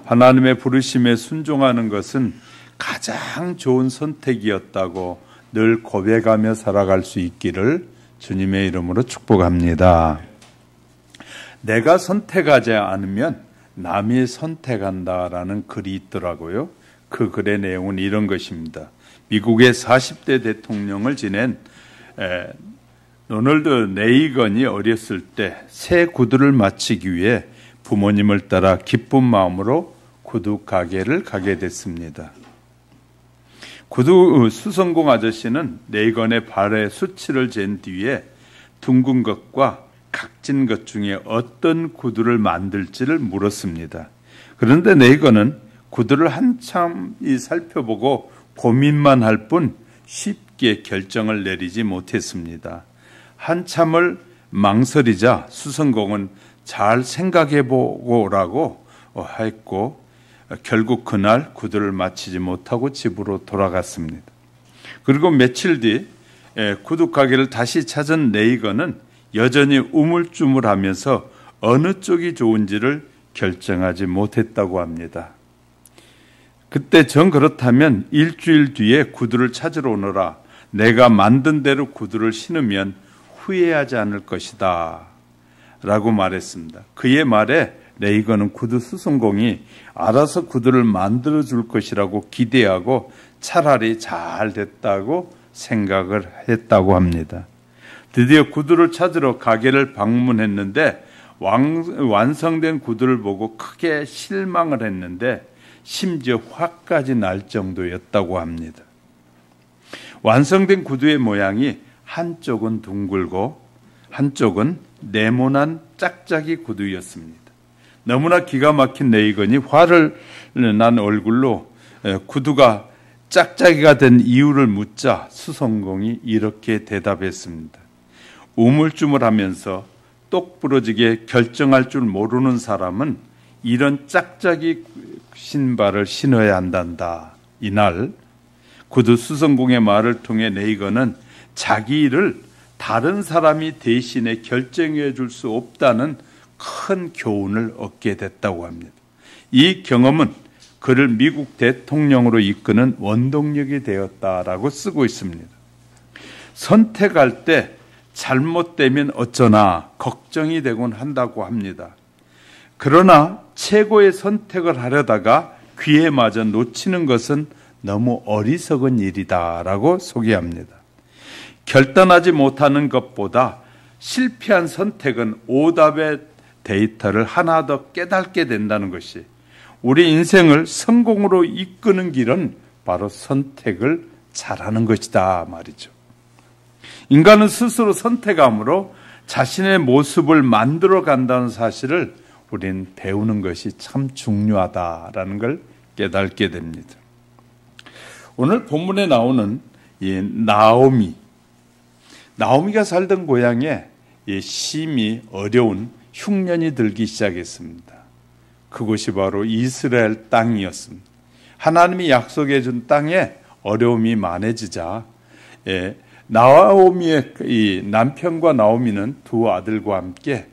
하나님의 부르심에 순종하는 것은 가장 좋은 선택이었다고 늘 고백하며 살아갈 수 있기를 주님의 이름으로 축복합니다. 내가 선택하지 않으면 남이 선택한다라는 글이 있더라고요. 그 글의 내용은 이런 것입니다. 미국의 40대 대통령을 지낸 로널드 레이건이 어렸을 때 새 구두를 맞추기 위해 부모님을 따라 기쁜 마음으로 구두 가게를 가게 됐습니다. 구두 수성공 아저씨는 레이건의 발의 수치를 잰 뒤에 둥근 것과 각진 것 중에 어떤 구두를 만들지를 물었습니다. 그런데 레이건은 구두를 한참 살펴보고 고민만 할 뿐 쉽게 결정을 내리지 못했습니다. 한참을 망설이자 수성공은 잘 생각해보고라고 했고 결국 그날 구두를 마치지 못하고 집으로 돌아갔습니다. 그리고 며칠 뒤 구두 가게를 다시 찾은 레이건은 여전히 우물쭈물하면서 어느 쪽이 좋은지를 결정하지 못했다고 합니다. 그때 정 그렇다면 일주일 뒤에 구두를 찾으러 오너라. 내가 만든 대로 구두를 신으면 후회하지 않을 것이다 라고 말했습니다. 그의 말에 레이건은 구두 수성공이 알아서 구두를 만들어 줄 것이라고 기대하고 차라리 잘 됐다고 생각을 했다고 합니다. 드디어 구두를 찾으러 가게를 방문했는데 완성된 구두를 보고 크게 실망을 했는데 심지어 화까지 날 정도였다고 합니다. 완성된 구두의 모양이 한쪽은 둥글고 한쪽은 네모난 짝짝이 구두였습니다. 너무나 기가 막힌 레이건이 화를 난 얼굴로 구두가 짝짝이가 된 이유를 묻자 수성공이 이렇게 대답했습니다. 우물쭈물하면서 똑부러지게 결정할 줄 모르는 사람은 이런 짝짝이 신발을 신어야 한단다. 이날 구두 수성공의 말을 통해 레이건은 자기 일을 다른 사람이 대신에 결정해 줄 수 없다는 큰 교훈을 얻게 됐다고 합니다. 이 경험은 그를 미국 대통령으로 이끄는 원동력이 되었다라고 쓰고 있습니다. 선택할 때 잘못되면 어쩌나 걱정이 되곤 한다고 합니다. 그러나 최고의 선택을 하려다가 기회 마저 놓치는 것은 너무 어리석은 일이다라고 소개합니다. 결단하지 못하는 것보다 실패한 선택은 오답의 데이터를 하나 더 깨닫게 된다는 것이 우리 인생을 성공으로 이끄는 길은 바로 선택을 잘하는 것이다 말이죠. 인간은 스스로 선택함으로 자신의 모습을 만들어 간다는 사실을 우리는 배우는 것이 참 중요하다라는 걸 깨닫게 됩니다. 오늘 본문에 나오는 이 나오미가 살던 고향에 심히 어려운 흉년이 들기 시작했습니다. 그곳이 바로 이스라엘 땅이었습니다. 하나님이 약속해 준 땅에 어려움이 많아지자 나오미의 이 남편과 나오미는 두 아들과 함께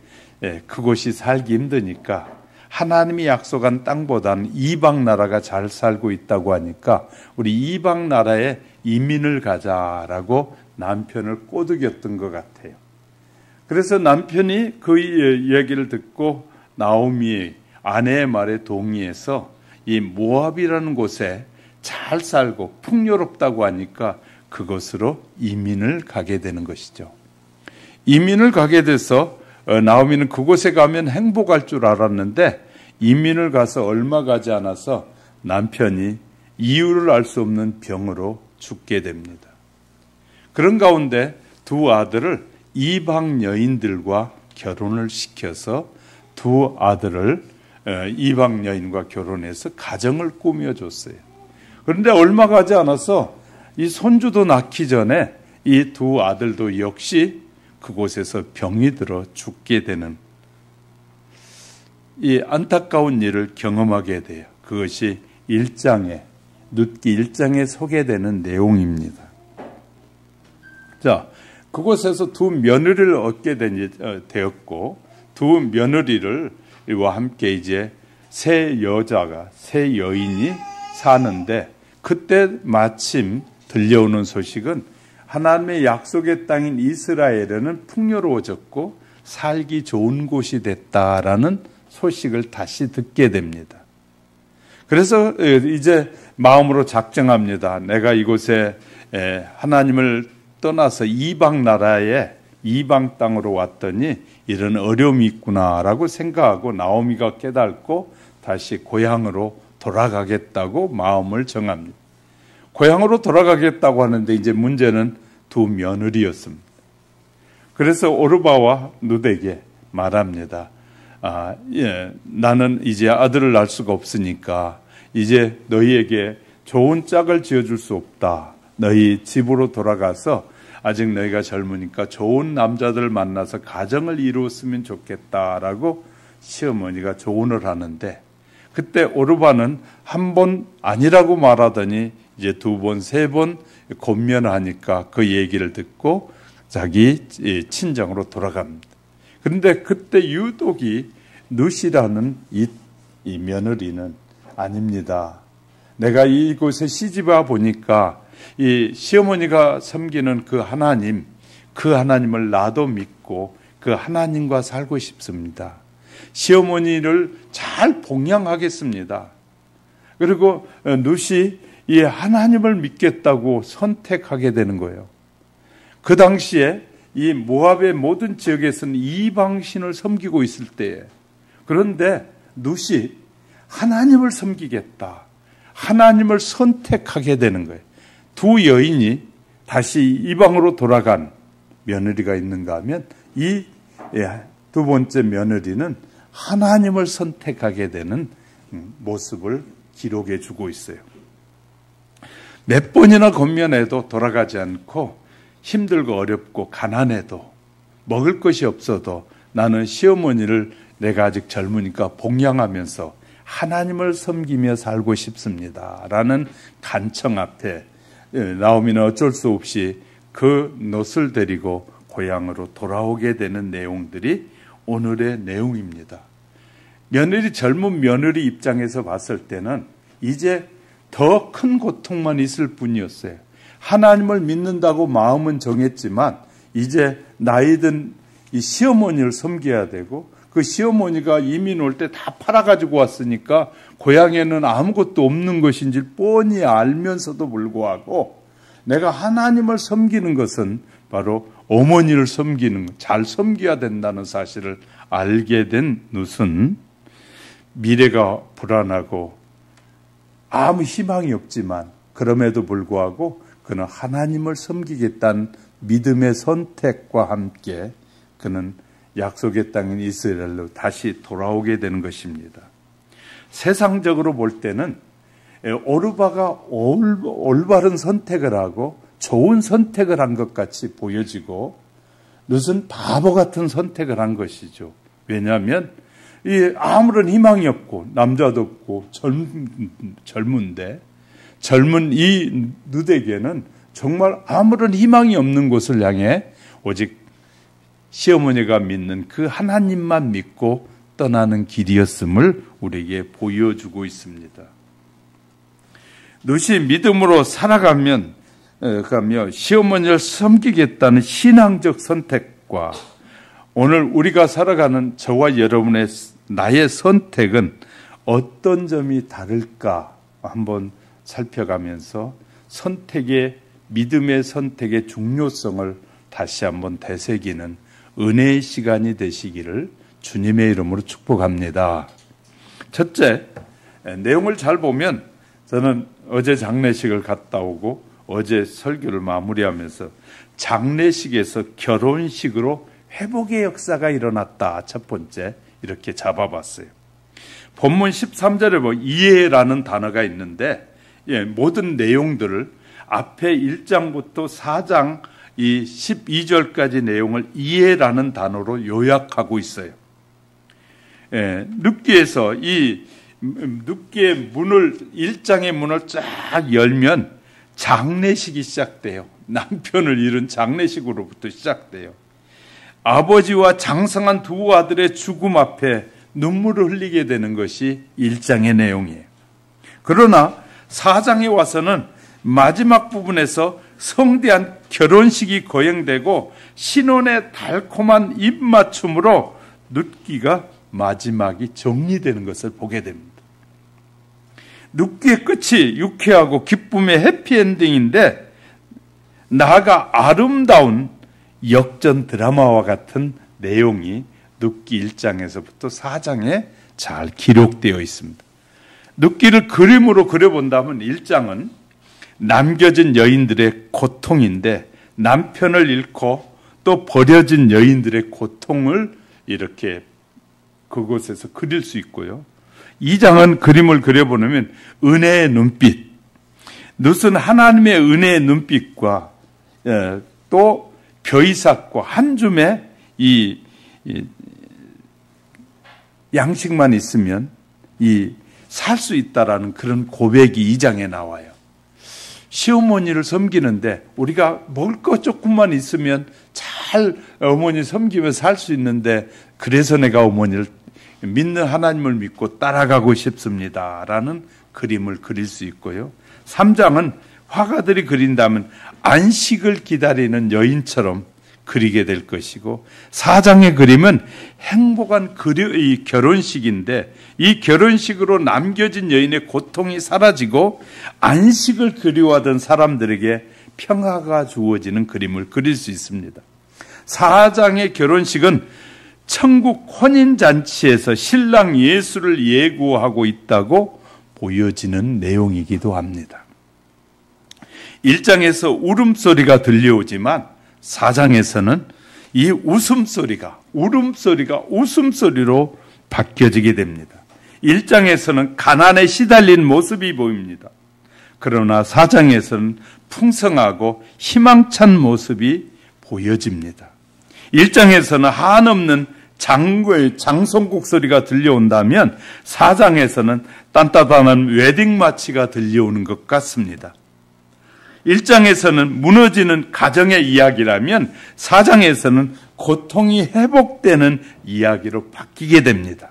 그곳이 살기 힘드니까 하나님이 약속한 땅보다는 이방 나라가 잘 살고 있다고 하니까 우리 이방 나라에 이민을 가자라고 남편을 꼬드겼던 것 같아요. 그래서 남편이 그 이야기를 듣고 나오미 아내의 말에 동의해서 이 모압이라는 곳에 잘 살고 풍요롭다고 하니까 그곳으로 이민을 가게 되는 것이죠. 이민을 가게 돼서 나오미는 그곳에 가면 행복할 줄 알았는데 이민을 가서 얼마 가지 않아서 남편이 이유를 알 수 없는 병으로 죽게 됩니다. 그런 가운데 두 아들을 이방 여인들과 결혼을 시켜서 두 아들을 이방 여인과 결혼해서 가정을 꾸며줬어요. 그런데 얼마 가지 않아서 이 손주도 낳기 전에 이 두 아들도 역시 그곳에서 병이 들어 죽게 되는 이 안타까운 일을 경험하게 돼요. 그것이 룻기 1장에 소개되는 내용입니다. 자, 그곳에서 두 며느리를 얻게 되었고 두 며느리와 함께 이제 세 여인이 사는데, 그때 마침 들려오는 소식은 하나님의 약속의 땅인 이스라엘에는 풍요로워졌고 살기 좋은 곳이 됐다라는 소식을 다시 듣게 됩니다. 그래서 이제 마음으로 작정합니다. 내가 이곳에 하나님을 떠나서 이방 나라에, 이방 땅으로 왔더니 이런 어려움이 있구나라고 생각하고 나오미가 깨닫고 다시 고향으로 돌아가겠다고 마음을 정합니다. 고향으로 돌아가겠다고 하는데 이제 문제는 두 며느리였습니다. 그래서 오르바와 룻에게 말합니다. 나는 이제 아들을 낳을 수가 없으니까 이제 너희에게 좋은 짝을 지어줄 수 없다. 너희 집으로 돌아가서 아직 너희가 젊으니까 좋은 남자들 만나서 가정을 이루었으면 좋겠다라고 시어머니가 조언을 하는데, 그때 오르바는 한 번 아니라고 말하더니 이제 두 번, 세 번 권면하니까 그 얘기를 듣고 자기 친정으로 돌아갑니다. 그런데 그때 유독이 룻이라는 이 며느리는 아닙니다. 내가 이곳에 시집와 보니까 이 시어머니가 섬기는 그 하나님을 나도 믿고 그 하나님과 살고 싶습니다. 시어머니를 잘 봉양하겠습니다. 그리고 룻이 이 하나님을 믿겠다고 선택하게 되는 거예요. 그 당시에 이 모압의 모든 지역에서는 이방신을 섬기고 있을 때에, 그런데 룻이 하나님을 섬기겠다, 하나님을 선택하게 되는 거예요. 두 여인이 다시 이방으로 돌아간 며느리가 있는가 하면 이 두 번째 며느리는 하나님을 선택하게 되는 모습을 기록해 주고 있어요. 몇 번이나 권면해도 돌아가지 않고 힘들고 어렵고 가난해도 먹을 것이 없어도 나는 시어머니를 내가 아직 젊으니까 봉양하면서 하나님을 섬기며 살고 싶습니다 라는 간청 앞에 나오미는 어쩔 수 없이 그 롯을 데리고 고향으로 돌아오게 되는 내용들이 오늘의 내용입니다. 젊은 며느리 입장에서 봤을 때는 이제 더 큰 고통만 있을 뿐이었어요. 하나님을 믿는다고 마음은 정했지만 이제 나이든 이 시어머니를 섬겨야 되고, 그 시어머니가 이민 올 때 다 팔아가지고 왔으니까 고향에는 아무것도 없는 것인지 뻔히 알면서도 불구하고 내가 하나님을 섬기는 것은 바로 어머니를 잘 섬겨야 된다는 사실을 알게 된 룻은 미래가 불안하고 아무 희망이 없지만 그럼에도 불구하고 그는 하나님을 섬기겠다는 믿음의 선택과 함께 그는 약속의 땅인 이스라엘로 다시 돌아오게 되는 것입니다. 세상적으로 볼 때는 오르바가 올바른 선택을 하고 좋은 선택을 한 것 같이 보여지고 룻은 바보 같은 선택을 한 것이죠. 왜냐하면 아무런 희망이 없고 남자도 없고 젊은데 젊은 이 룻에게는 정말 아무런 희망이 없는 곳을 향해 오직 시어머니가 믿는 그 하나님만 믿고 떠나는 길이었음을 우리에게 보여주고 있습니다. 룻이 믿음으로 살아가며 시어머니를 섬기겠다는 신앙적 선택과 오늘 우리가 살아가는 저와 여러분의 나의 선택은 어떤 점이 다를까 한번 살펴가면서 믿음의 선택의 중요성을 다시 한번 되새기는 은혜의 시간이 되시기를 주님의 이름으로 축복합니다. 첫째, 내용을 잘 보면 저는 어제 장례식을 갔다 오고 어제 설교를 마무리하면서 장례식에서 결혼식으로 회복의 역사가 일어났다. 첫 번째 이렇게 잡아봤어요. 본문 13절에 보면 이해라는 단어가 있는데 모든 내용들을 앞에 1장부터 4장 이 12절까지 내용을 이해라는 단어로 요약하고 있어요. 룻기에서 이 룻기의 문을 1장의 문을 쫙 열면 장례식이 시작돼요. 남편을 잃은 장례식으로부터 시작돼요. 아버지와 장성한 두 아들의 죽음 앞에 눈물을 흘리게 되는 것이 1장의 내용이에요. 그러나 4장에 와서는 마지막 부분에서 성대한 결혼식이 거행되고 신혼의 달콤한 입맞춤으로 룻기가 마지막이 정리되는 것을 보게 됩니다. 룻기의 끝이 유쾌하고 기쁨의 해피엔딩인데 나아가 아름다운 역전 드라마와 같은 내용이 룻기 1장에서부터 4장에 잘 기록되어 있습니다. 룻기를 그림으로 그려본다면 1장은 남겨진 여인들의 고통인데 남편을 잃고 또 버려진 여인들의 고통을 이렇게 그곳에서 그릴 수 있고요. 2장은 그림을 그려보면 은혜의 눈빛, 룻은 하나님의 은혜의 눈빛과 또 벼이삭과 한 줌의 이 양식만 있으면 살 수 있다라는 그런 고백이 2장에 나와요. 시어머니를 섬기는데 우리가 먹을 것 조금만 있으면 잘 어머니 섬기며 살 수 있는데 그래서 내가 어머니를 믿는 하나님을 믿고 따라가고 싶습니다 라는 그림을 그릴 수 있고요. 3장은 화가들이 그린다면 안식을 기다리는 여인처럼 그리게 될 것이고 4장의 그림은 행복한 이 결혼식인데 이 결혼식으로 남겨진 여인의 고통이 사라지고 안식을 그리워하던 사람들에게 평화가 주어지는 그림을 그릴 수 있습니다. 4장의 결혼식은 천국 혼인잔치에서 신랑 예수를 예고하고 있다고 보여지는 내용이기도 합니다. 1장에서 울음소리가 들려오지만 4장에서는 이 웃음소리가 웃음소리로 바뀌어지게 됩니다. 1장에서는 가난에 시달린 모습이 보입니다. 그러나 4장에서는 풍성하고 희망찬 모습이 보여집니다. 1장에서는 한없는 장송국 소리가 들려온다면 4장에서는 딴따단한 웨딩 마치가 들려오는 것 같습니다. 1장에서는 무너지는 가정의 이야기라면 4장에서는 고통이 회복되는 이야기로 바뀌게 됩니다.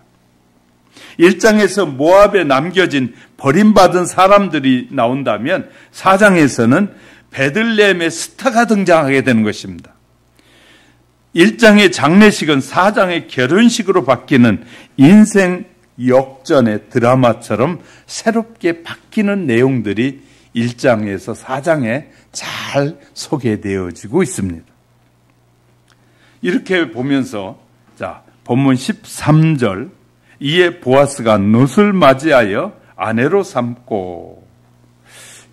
1장에서 모압에 남겨진 버림받은 사람들이 나온다면 4장에서는 베들레헴의 스타가 등장하게 되는 것입니다. 1장의 장례식은 4장의 결혼식으로 바뀌는 인생 역전의 드라마처럼 새롭게 바뀌는 내용들이 1장에서 4장에 잘 소개되어지고 있습니다. 이렇게 보면서 본문 13절 이에 보아스가 룻을 맞이하여 아내로 삼고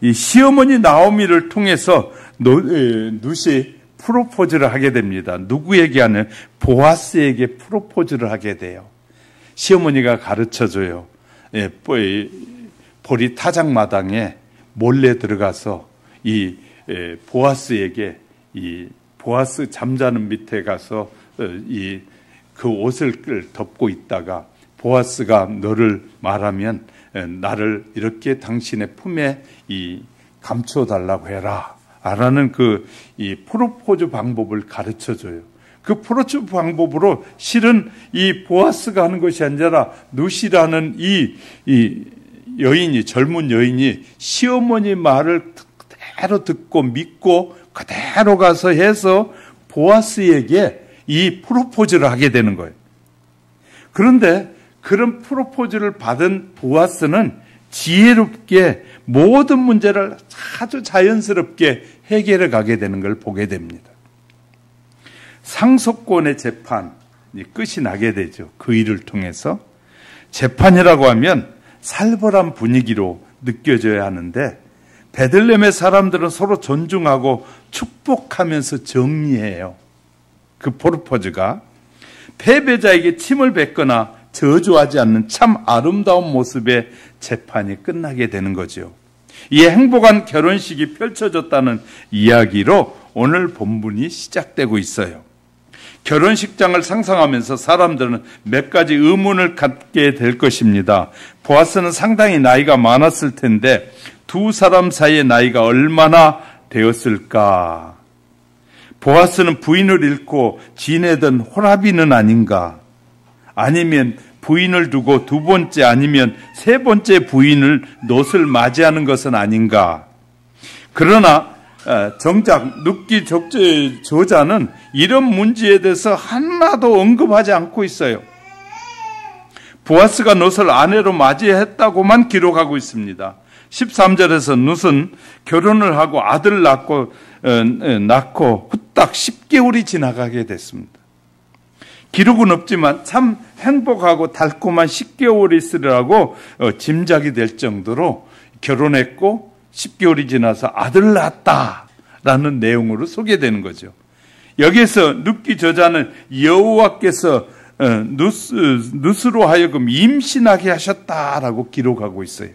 이 시어머니 나오미를 통해서 룻이 프로포즈를 하게 됩니다. 누구에게 하는 보아스에게 프로포즈를 하게 돼요. 시어머니가 가르쳐줘요. 보리 타작마당에 몰래 들어가서 이 보아스에게 이 보아스 잠자는 밑에 가서 그 옷을 덮고 있다가 보아스가 너를 말하면 나를 이렇게 당신의 품에 감춰달라고 해라 라는 이 프로포즈 방법을 가르쳐줘요. 그 프로포즈 방법으로 실은 이 보아스가 하는 것이 아니라 룻이라는 젊은 여인이 시어머니 말을 그대로 듣고 믿고 그대로 가서 해서 보아스에게 이 프로포즈를 하게 되는 거예요. 그런데 그런 프로포즈를 받은 보아스는 지혜롭게 모든 문제를 아주 자연스럽게 해결해 가게 되는 걸 보게 됩니다. 상속권의 재판이 끝이 나게 되죠. 그 일을 통해서. 재판이라고 하면 살벌한 분위기로 느껴져야 하는데 베들레헴의 사람들은 서로 존중하고 축복하면서 정리해요. 그 프로포즈가 패배자에게 침을 뱉거나 저주하지 않는 참 아름다운 모습의 재판이 끝나게 되는 거죠. 이 행복한 결혼식이 펼쳐졌다는 이야기로 오늘 본문이 시작되고 있어요. 결혼식장을 상상하면서 사람들은 몇 가지 의문을 갖게 될 것입니다. 보아스는 상당히 나이가 많았을 텐데 두 사람 사이의 나이가 얼마나 되었을까? 보아스는 부인을 잃고 지내던 호라비는 아닌가? 아니면 부인을 두고 두 번째 아니면 세 번째 부인을 롯을 맞이하는 것은 아닌가. 그러나 정작 룻기 저자는 이런 문제에 대해서 하나도 언급하지 않고 있어요. 보아스가 롯을 아내로 맞이했다고만 기록하고 있습니다. 13절에서 룻은 결혼을 하고 아들을 낳고 후딱 10개월이 지나가게 됐습니다. 기록은 없지만 참 행복하고 달콤한 10개월이 있으리라고 짐작이 될 정도로 결혼했고 10개월이 지나서 아들을 낳았다라는 내용으로 소개되는 거죠. 여기에서 룻기 저자는 여호와께서 룻으로 하여금 임신하게 하셨다라고 기록하고 있어요.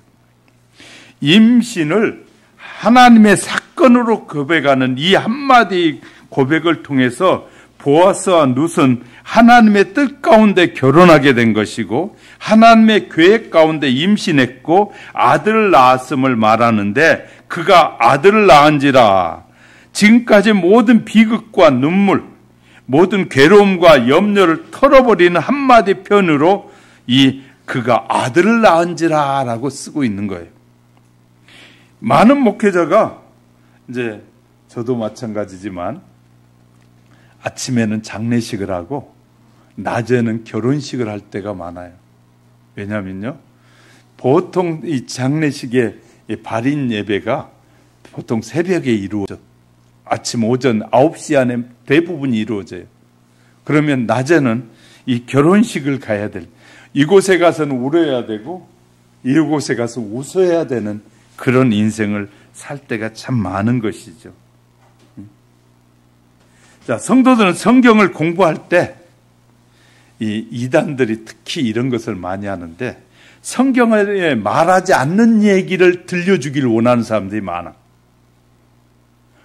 임신을 하나님의 사건으로 고백하는 이 한마디 고백을 통해서 보아스와 룻은 하나님의 뜻 가운데 결혼하게 된 것이고 하나님의 계획 가운데 임신했고 아들을 낳았음을 말하는데 그가 아들을 낳은지라. 지금까지 모든 비극과 눈물, 모든 괴로움과 염려를 털어버리는 한마디 표현으로 이 그가 아들을 낳은지라 라고 쓰고 있는 거예요. 많은 목회자가 이제 저도 마찬가지지만 아침에는 장례식을 하고 낮에는 결혼식을 할 때가 많아요. 왜냐면요, 보통 이 장례식의 발인 예배가 보통 새벽에 이루어져. 아침 오전 9시 안에 대부분이 이루어져요. 그러면 낮에는 이 결혼식을 가야 될, 이곳에 가서는 울어야 되고 이곳에 가서 웃어야 되는 그런 인생을 살 때가 참 많은 것이죠. 자, 성도들은 성경을 공부할 때 이 이단들이 특히 이런 것을 많이 하는데 성경에 말하지 않는 얘기를 들려주기를 원하는 사람들이 많아.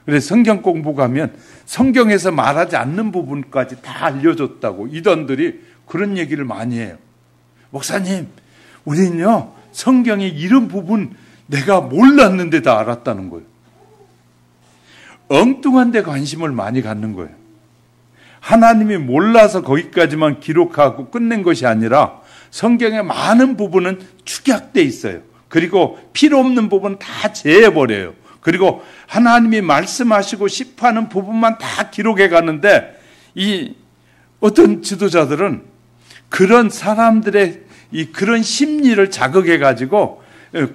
그래서 성경 공부 가면 성경에서 말하지 않는 부분까지 다 알려줬다고 이단들이 그런 얘기를 많이 해요. 목사님, 우리는요 성경의 이런 부분 내가 몰랐는데 다 알았다는 거예요. 엉뚱한 데 관심을 많이 갖는 거예요. 하나님이 몰라서 거기까지만 기록하고 끝낸 것이 아니라 성경의 많은 부분은 축약돼 있어요. 그리고 필요 없는 부분은 다 제해버려요. 그리고 하나님이 말씀하시고 싶어하는 부분만 다 기록해 가는데 이 어떤 지도자들은 그런 사람들의 그런 심리를 자극해 가지고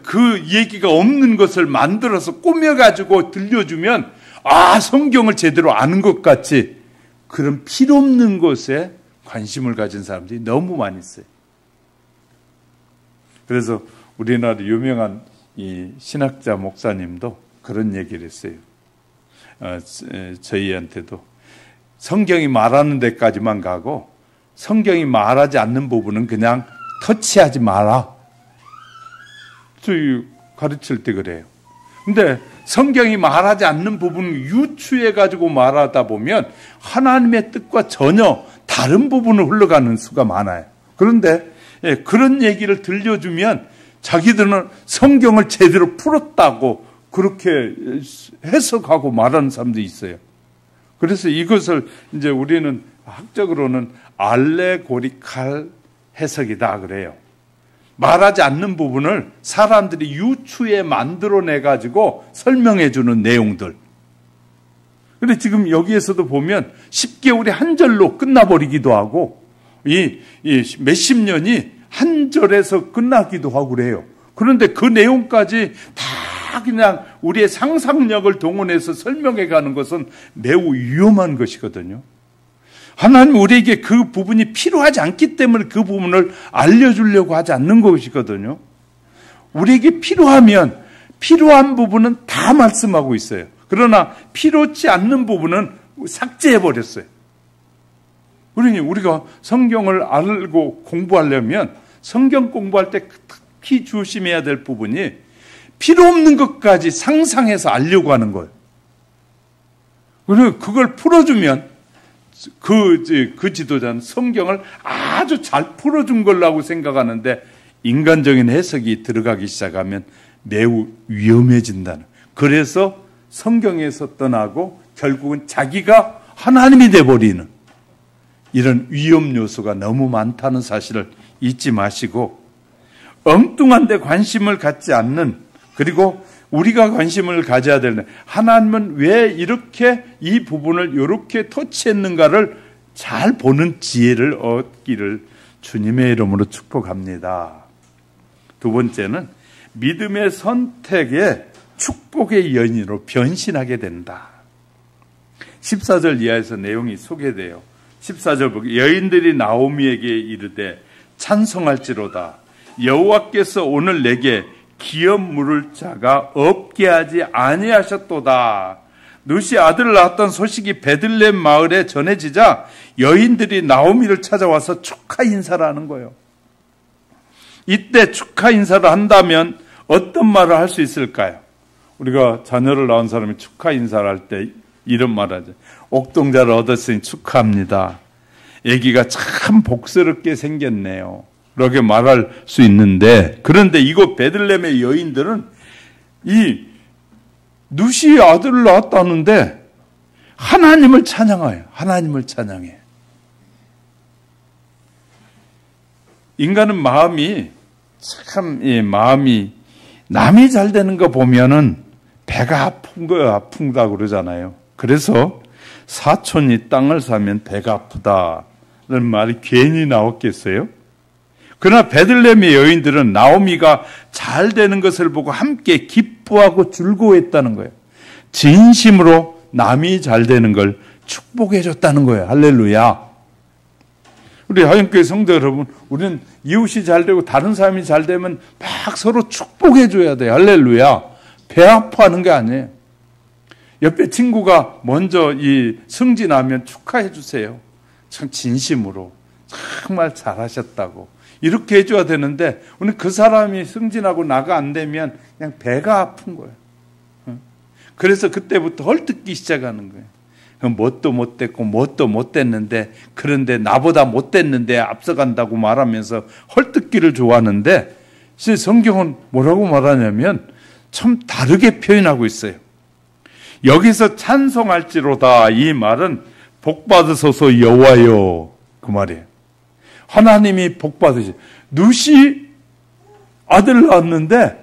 그 얘기가 없는 것을 만들어서 꾸며 가지고 들려주면 성경을 제대로 아는 것 같이 그런 필요 없는 것에 관심을 가진 사람들이 너무 많이 있어요. 그래서 우리나라 유명한 이 신학자 목사님도 그런 얘기를 했어요. 저희한테도 성경이 말하는 데까지만 가고 성경이 말하지 않는 부분은 그냥 터치하지 마라. 저희 가르칠 때 그래요. 근데 성경이 말하지 않는 부분을 유추해가지고 말하다 보면 하나님의 뜻과 전혀 다른 부분을 흘러가는 수가 많아요. 그런데 그런 얘기를 들려주면 자기들은 성경을 제대로 풀었다고 그렇게 해석하고 말하는 사람도 있어요. 그래서 이것을 이제 우리는 학적으로는 알레고리칼 해석이다 그래요. 말하지 않는 부분을 사람들이 유추해 만들어내가지고 설명해주는 내용들. 근데 지금 여기에서도 보면 10개월이 한 절로 끝나버리기도 하고, 이 몇십 년이 한 절에서 끝나기도 하고 그래요. 그런데 그 내용까지 다 그냥 우리의 상상력을 동원해서 설명해 가는 것은 매우 위험한 것이거든요. 하나님 우리에게 그 부분이 필요하지 않기 때문에 그 부분을 알려주려고 하지 않는 것이거든요. 우리에게 필요하면 필요한 부분은 다 말씀하고 있어요. 그러나 필요치 않는 부분은 삭제해버렸어요. 그러니 우리가 성경을 알고 공부하려면 성경 공부할 때 특히 조심해야 될 부분이 필요 없는 것까지 상상해서 알려고 하는 거예요. 그리고 그걸 풀어주면 그 지도자는 성경을 아주 잘 풀어준 걸라고 생각하는데 인간적인 해석이 들어가기 시작하면 매우 위험해진다는. 그래서 성경에서 떠나고 결국은 자기가 하나님이 돼버리는 이런 위험 요소가 너무 많다는 사실을 잊지 마시고 엉뚱한 데 관심을 갖지 않는, 그리고 우리가 관심을 가져야 되는, 하나님은 왜 이렇게 이 부분을 이렇게 터치했는가를 잘 보는 지혜를 얻기를 주님의 이름으로 축복합니다. 두 번째는 믿음의 선택에 축복의 연인으로 변신하게 된다. 14절 이하에서 내용이 소개돼요. 14절 보기, 여인들이 나오미에게 이르되 찬송할지로다. 여호와께서 오늘 내게 기업 물을 자가 없게 하지 아니하셨도다. 누시 아들을 낳았던 소식이 베들레헴 마을에 전해지자 여인들이 나오미를 찾아와서 축하 인사를 하는 거예요. 이때 축하 인사를 한다면 어떤 말을 할 수 있을까요? 우리가 자녀를 낳은 사람이 축하 인사를 할 때 이런 말 하죠. 옥동자를 얻었으니 축하합니다. 아기가 참 복스럽게 생겼네요. 그렇게 말할 수 있는데, 그런데 이곳 베들레헴의 여인들은 이 누시 아들을 낳았다는데 하나님을 찬양해요. 하나님을 찬양해. 인간은 마음이 남이 잘 되는 거 보면은 배가 아픈다고 그러잖아요. 그래서 사촌이 땅을 사면 배가 아프다는 말이 괜히 나왔겠어요? 그러나 베들레헴의 여인들은 나오미가 잘 되는 것을 보고 함께 기뻐하고 즐거워했다는 거예요. 진심으로 남이 잘 되는 걸 축복해 줬다는 거예요. 할렐루야. 우리 하영교회 성도 여러분, 우리는 이웃이 잘 되고 다른 사람이 잘 되면 막 서로 축복해 줘야 돼요. 할렐루야. 배 아파하는 게 아니에요. 옆에 친구가 먼저 승진하면 축하해 주세요. 참 진심으로 정말 잘하셨다고 이렇게 해줘야 되는데, 오늘 그 사람이 승진하고 나가 안 되면 그냥 배가 아픈 거예요. 그래서 그때부터 헐뜯기 시작하는 거예요. 뭣도 못 됐고 뭣도 못 됐는데, 그런데 나보다 못 됐는데 앞서간다고 말하면서 헐뜯기를 좋아하는데, 성경은 뭐라고 말하냐면 참 다르게 표현하고 있어요. 여기서 찬송할지로다, 이 말은 복받으소서 여호와여, 그 말이에요. 하나님이 복받으시. 누시 아들 낳았는데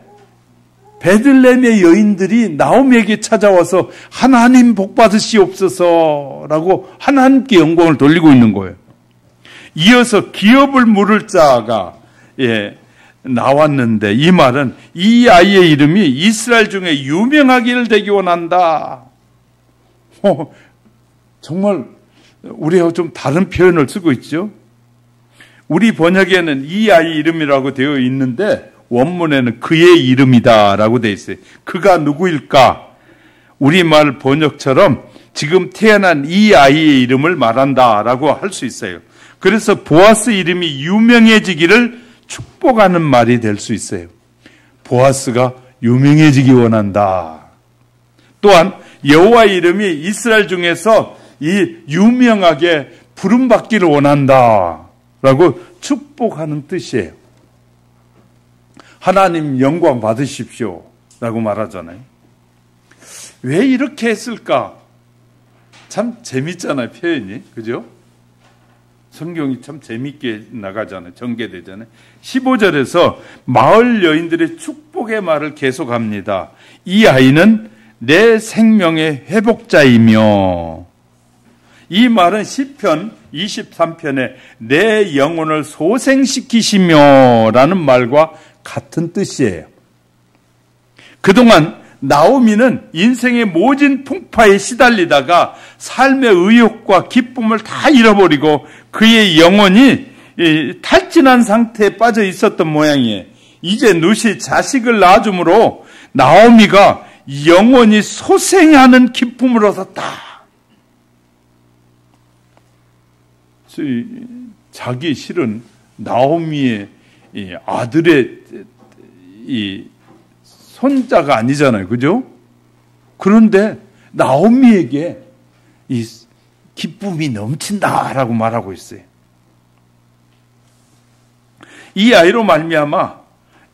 베들레헴의 여인들이 나오미에게 찾아와서 하나님 복받으시옵소서라고 하나님께 영광을 돌리고 있는 거예요. 이어서 기업을 물을 자가 나왔는데, 이 말은 이 아이의 이름이 이스라엘 중에 유명하기를 되기 원한다. 정말 우리하고 좀 다른 표현을 쓰고 있죠. 우리 번역에는 이 아이 이름이라고 되어 있는데 원문에는 그의 이름이다라고 되어 있어요. 그가 누구일까? 우리말 번역처럼 지금 태어난 이 아이의 이름을 말한다라고 할 수 있어요. 그래서 보아스 이름이 유명해지기를 축복하는 말이 될 수 있어요. 보아스가 유명해지기 원한다. 또한 여호와의 이름이 이스라엘 중에서 이 유명하게 부름받기를 원한다 라고 축복하는 뜻이에요. 하나님 영광 받으십시오 라고 말하잖아요. 왜 이렇게 했을까? 참 재밌잖아요, 표현이. 그죠? 성경이 참 재밌게 나가잖아요. 전개되잖아요. 15절에서 마을 여인들의 축복의 말을 계속합니다. 이 아이는 내 생명의 회복자이며, 이 말은 시편 23편에 내 영혼을 소생시키시며 라는 말과 같은 뜻이에요. 그동안 나오미는 인생의 모진 풍파에 시달리다가 삶의 의욕과 기쁨을 다 잃어버리고 그의 영혼이 탈진한 상태에 빠져 있었던 모양이에요. 이제 누시 자식을 낳아줌으로 나오미가 영혼이 소생하는 기쁨을 얻었다. 자기 실은 나오미의 아들의 손자가 아니잖아요. 그죠? 그런데 나오미에게 이 기쁨이 넘친다라고 말하고 있어요. 이 아이로 말미암아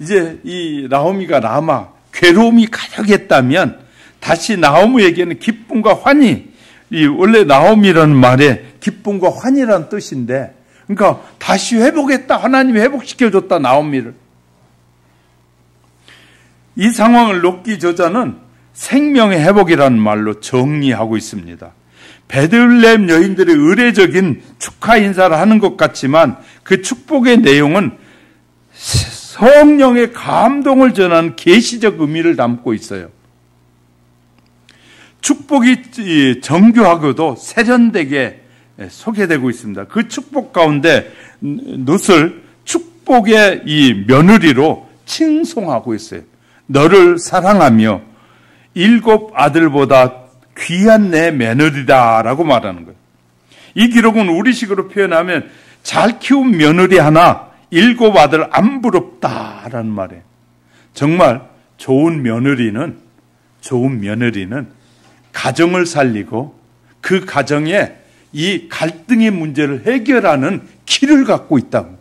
이제 이 나오미가 남아 괴로움이 가득했다면 다시 나오미에게는 기쁨과 환희, 이 원래 나오미라는 말에 기쁨과 환희라는 뜻인데 그러니까 다시 회복했다. 하나님이 회복시켜줬다. 나오미를. 이 상황을 롯기 저자는 생명의 회복이라는 말로 정리하고 있습니다. 베들레헴 여인들의 의례적인 축하 인사를 하는 것 같지만 그 축복의 내용은 성령의 감동을 전하는 계시적 의미를 담고 있어요. 축복이 정교하고도 세련되게 소개되고 있습니다. 그 축복 가운데 룻을 축복의 이 며느리로 칭송하고 있어요. 너를 사랑하며 7 아들보다 귀한 내 며느리다라고 말하는 거예요. 이 기록은 우리식으로 표현하면 잘 키운 며느리 하나 7 아들 안 부럽다라는 말이에요. 정말 좋은 며느리는 가정을 살리고 그 가정에 이 갈등의 문제를 해결하는 키를 갖고 있다고.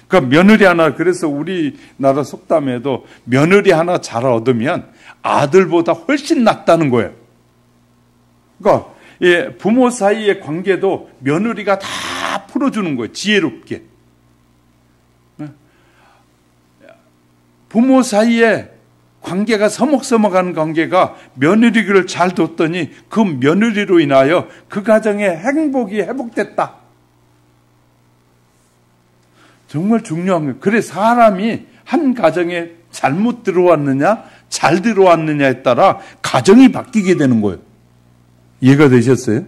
그러니까 며느리 하나, 그래서 우리나라 속담에도 며느리 하나 잘 얻으면 아들보다 훨씬 낫다는 거예요. 그러니까 부모 사이의 관계도 며느리가 다 풀어주는 거예요. 지혜롭게. 부모 사이에 관계가 서먹서먹한 관계가 며느리를 잘 뒀더니 그 며느리로 인하여 그 가정의 행복이 회복됐다. 정말 중요한 거예요. 그래 사람이 한 가정에 잘못 들어왔느냐 잘 들어왔느냐에 따라 가정이 바뀌게 되는 거예요. 이해가 되셨어요?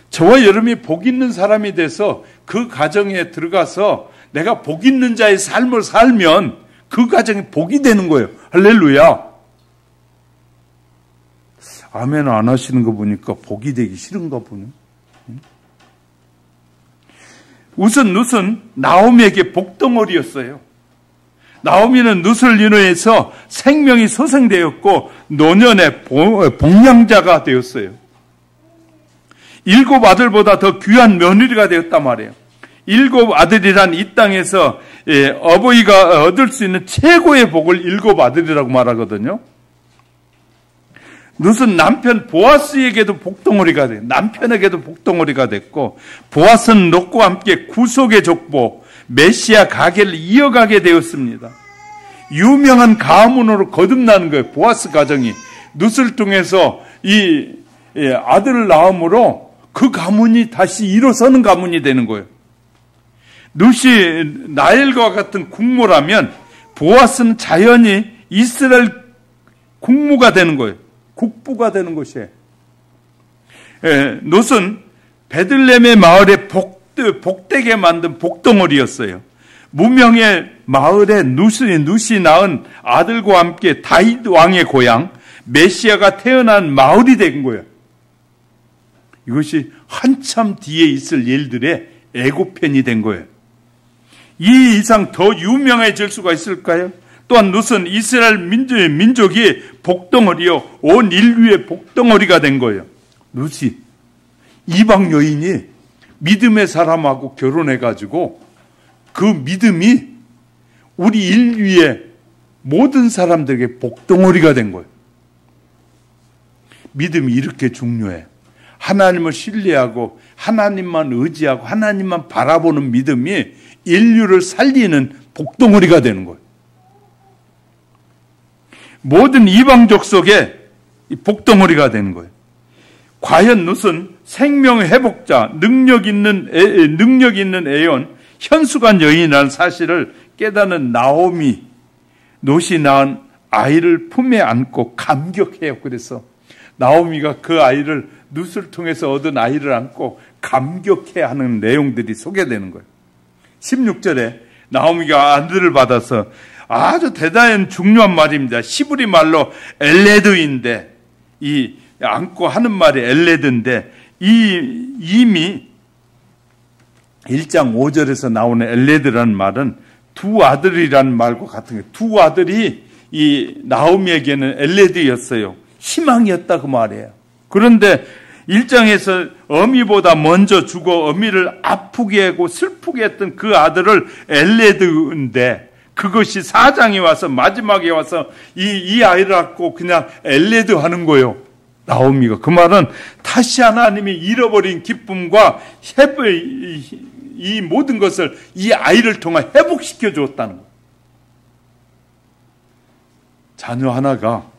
저와 여러분이 복 있는 사람이 돼서 그 가정에 들어가서 내가 복 있는 자의 삶을 살면 그 가정이 복이 되는 거예요. 할렐루야. 아멘 안 하시는 거 보니까 복이 되기 싫은가 보네. 우선 룻은 나오미에게 복덩어리였어요. 나오미는 룻을 인해서 생명이 소생되었고 노년의 복량자가 되었어요. 7 아들보다 더 귀한 며느리가 되었단 말이에요. 7 아들이란 이 땅에서 어버이가 얻을 수 있는 최고의 복을 7 아들이라고 말하거든요. 룻은 남편 보아스에게도 복덩어리가 돼. 남편에게도 복덩어리가 됐고, 보아스는 롯과 함께 구속의 족보, 메시아 가게를 이어가게 되었습니다. 유명한 가문으로 거듭나는 거예요. 보아스 가정이 룻을 통해서 이 아들을 낳음으로 그 가문이 다시 일어서는 가문이 되는 거예요. 룻이 나엘과 같은 국모라면 보아스는 자연히 이스라엘 국무가 되는 거예요. 국부가 되는 것이에요. 롯은 베들레헴의 마을에 복되게 만든 복덩어리였어요. 무명의 마을에 룻이 낳은 아들과 함께 다윗 왕의 고향 메시아가 태어난 마을이 된 거예요. 이것이 한참 뒤에 있을 일들의 예고편이 된 거예요. 이 이상 더 유명해질 수가 있을까요? 또한 룻은 이스라엘 민족이 복덩어리요 온 인류의 복덩어리가 된 거예요. 룻이 이방 여인이 믿음의 사람하고 결혼해가지고 그 믿음이 우리 인류의 모든 사람들에게 복덩어리가 된 거예요. 믿음이 이렇게 중요해요. 하나님을 신뢰하고 하나님만 의지하고 하나님만 바라보는 믿음이 인류를 살리는 복덩어리가 되는 거예요. 모든 이방족 속에 복덩어리가 되는 거예요. 과연 룻은 생명의 회복자, 능력 있는 애연, 현수간 여인이라는 사실을 깨닫는 나오미, 롯이 낳은 아이를 품에 안고 감격해요. 그래서 나오미가 그 아이를 룻을 통해서 얻은 아이를 안고 감격해하는 내용들이 소개되는 거예요. 16절에 나오미가 아들을 받아서 아주 대단한 중요한 말입니다. 시브리 말로 엘레드인데 이 안고 하는 말이 엘레드인데 이미 1장 5절에서 나오는 엘레드라는 말은 두 아들이라는 말과 같은 거예요. 두 아들이 이 나오미에게는 엘레드였어요. 희망이었다 그 말이에요. 그런데 1장에서 어미보다 먼저 죽어 어미를 아프게 하고 슬프게 했던 그 아들을 엘레드인데 그것이 4장에 와서 마지막에 와서 이 아이를 갖고 그냥 엘레드 하는 거예요. 나오미가. 그 말은 다시 하나님이 잃어버린 기쁨과 이 모든 것을 이 아이를 통해 회복시켜 주었다는 거예요. 자녀 하나가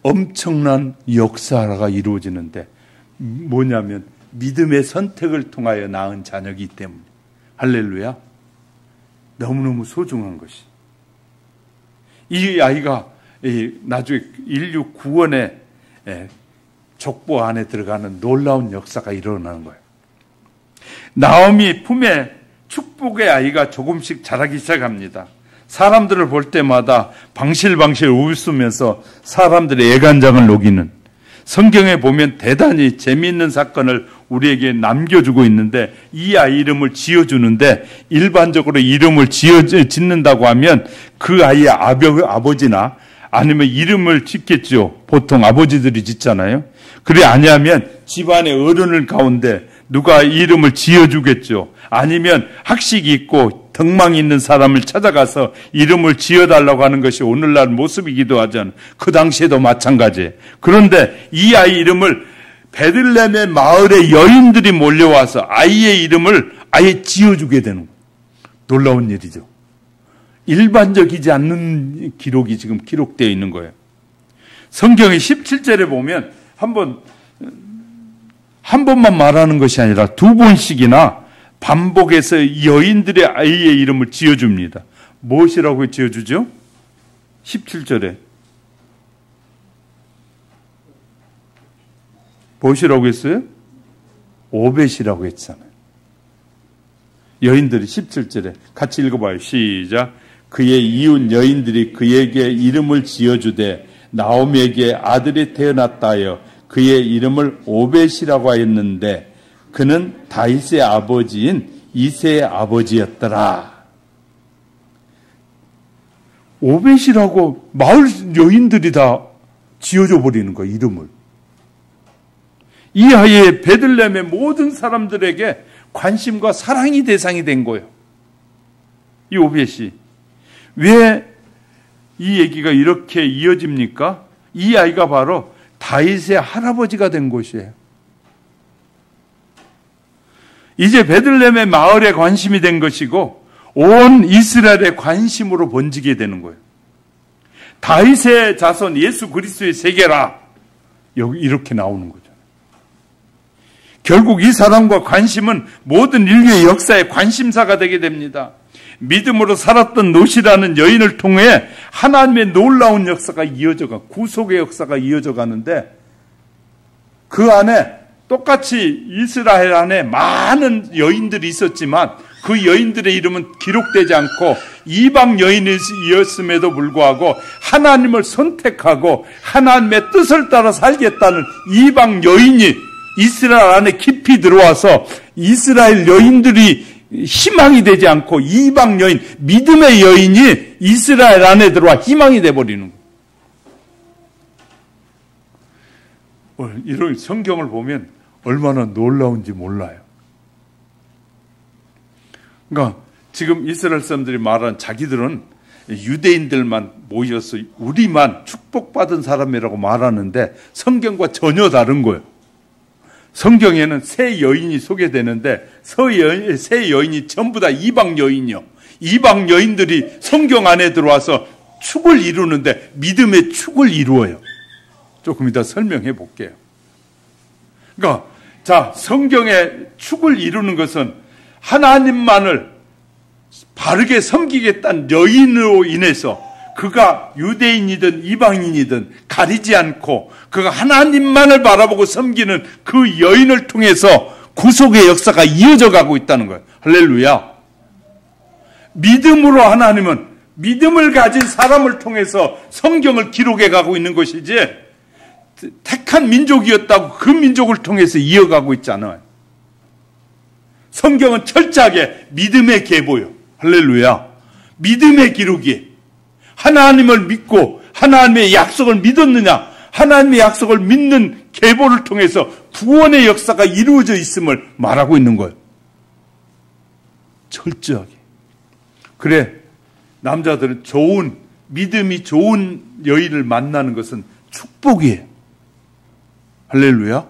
엄청난 역사가 이루어지는데 뭐냐면 믿음의 선택을 통하여 낳은 자녀이기 때문에. 할렐루야. 너무너무 소중한 것이. 이 아이가 나중에 인류 구원의 족보 안에 들어가는 놀라운 역사가 일어나는 거예요. 나오미 품에 축복의 아이가 조금씩 자라기 시작합니다. 사람들을 볼 때마다 방실방실 웃으면서 사람들의 애간장을 녹이는, 성경에 보면 대단히 재미있는 사건을 우리에게 남겨주고 있는데, 이 아이 이름을 지어주는데 일반적으로 이름을 짓는다고 하면 그 아이의 아버지나 아니면 이름을 짓겠죠. 보통 아버지들이 짓잖아요. 그래 아니하면 집안의 어른을 가운데 누가 이름을 지어주겠죠. 아니면 학식이 있고 덕망이 있는 사람을 찾아가서 이름을 지어달라고 하는 것이 오늘날 모습이기도 하잖아요. 그 당시에도 마찬가지예요. 그런데 이 아이 이름을 베들레헴의 마을의 여인들이 몰려와서 아이의 이름을 아예 지어주게 되는 거예요. 놀라운 일이죠. 일반적이지 않는 기록이 지금 기록되어 있는 거예요. 성경의 17절에 보면 한 번만 말하는 것이 아니라 두 번씩이나 반복해서 여인들의 아이의 이름을 지어줍니다. 무엇이라고 지어주죠? 17절에 무엇이라고 했어요? 오벳이라고 했잖아요. 여인들이 17절에 같이 읽어봐요. 시작. 그의 이웃 여인들이 그에게 이름을 지어주되 나오미에게 아들이 태어났다 하여 그의 이름을 오벳이라고 하였는데 그는 다윗의 아버지인 이새의 아버지였더라. 오벳이라고 마을 여인들이 다 지어줘 버리는 거예요. 이름을. 이 아이의 베들레헴의 모든 사람들에게 관심과 사랑이 대상이 된 거예요. 이 오벳이. 왜 이 얘기가 이렇게 이어집니까? 이 아이가 바로 다윗의 할아버지가 된 것이에요. 이제 베들레헴의 마을에 관심이 된 것이고 온 이스라엘의 관심으로 번지게 되는 거예요. 다윗의 자손 예수 그리스도의 세계라. 여기 이렇게 나오는 거죠. 결국 이 사랑과 관심은 모든 인류의 역사의 관심사가 되게 됩니다. 믿음으로 살았던 롯이라는 여인을 통해 하나님의 놀라운 역사가 이어져가, 구속의 역사가 이어져 가는데 그 안에 똑같이 이스라엘 안에 많은 여인들이 있었지만 그 여인들의 이름은 기록되지 않고 이방 여인이었음에도 불구하고 하나님을 선택하고 하나님의 뜻을 따라 살겠다는 이방 여인이 이스라엘 안에 깊이 들어와서 이스라엘 여인들이 희망이 되지 않고 이방 여인, 믿음의 여인이 이스라엘 안에 들어와 희망이 돼버리는 거예요. 이런 성경을 보면 얼마나 놀라운지 몰라요. 그러니까 지금 이스라엘 사람들이 말하는 자기들은 유대인들만 모여서 우리만 축복받은 사람이라고 말하는데 성경과 전혀 다른 거예요. 성경에는 세 여인이 소개되는데 세 여인이 전부 다 이방 여인이요. 이방 여인들이 성경 안에 들어와서 축을 이루는데 믿음의 축을 이루어요. 조금 이따 설명해 볼게요. 그러니까 자, 성경의 축을 이루는 것은 하나님만을 바르게 섬기겠다는 여인으로 인해서 그가 유대인이든 이방인이든 가리지 않고 그가 하나님만을 바라보고 섬기는 그 여인을 통해서 구속의 역사가 이어져 가고 있다는 거예요. 할렐루야. 믿음으로 하나님은 믿음을 가진 사람을 통해서 성경을 기록해 가고 있는 것이지 택한 민족이었다고 그 민족을 통해서 이어가고 있지 않아요. 성경은 철저하게 믿음의 계보요. 할렐루야. 믿음의 기록이 하나님을 믿고 하나님의 약속을 믿었느냐, 하나님의 약속을 믿는 계보를 통해서 구원의 역사가 이루어져 있음을 말하고 있는 거예요. 철저하게. 그래, 남자들은 믿음이 좋은 여인을 만나는 것은 축복이에요. 할렐루야.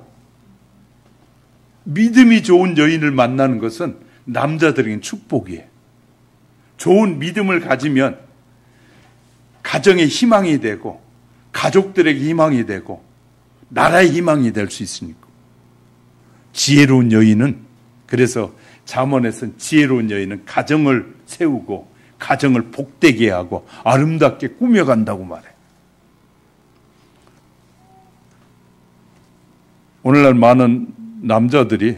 믿음이 좋은 여인을 만나는 것은 남자들에게는 축복이에요. 좋은 믿음을 가지면 가정의 희망이 되고 가족들에게 희망이 되고 나라의 희망이 될 수 있으니까. 지혜로운 여인은, 그래서 잠언에서는 지혜로운 여인은 가정을 세우고 가정을 복되게 하고 아름답게 꾸며간다고 말해요. 오늘날 많은 남자들이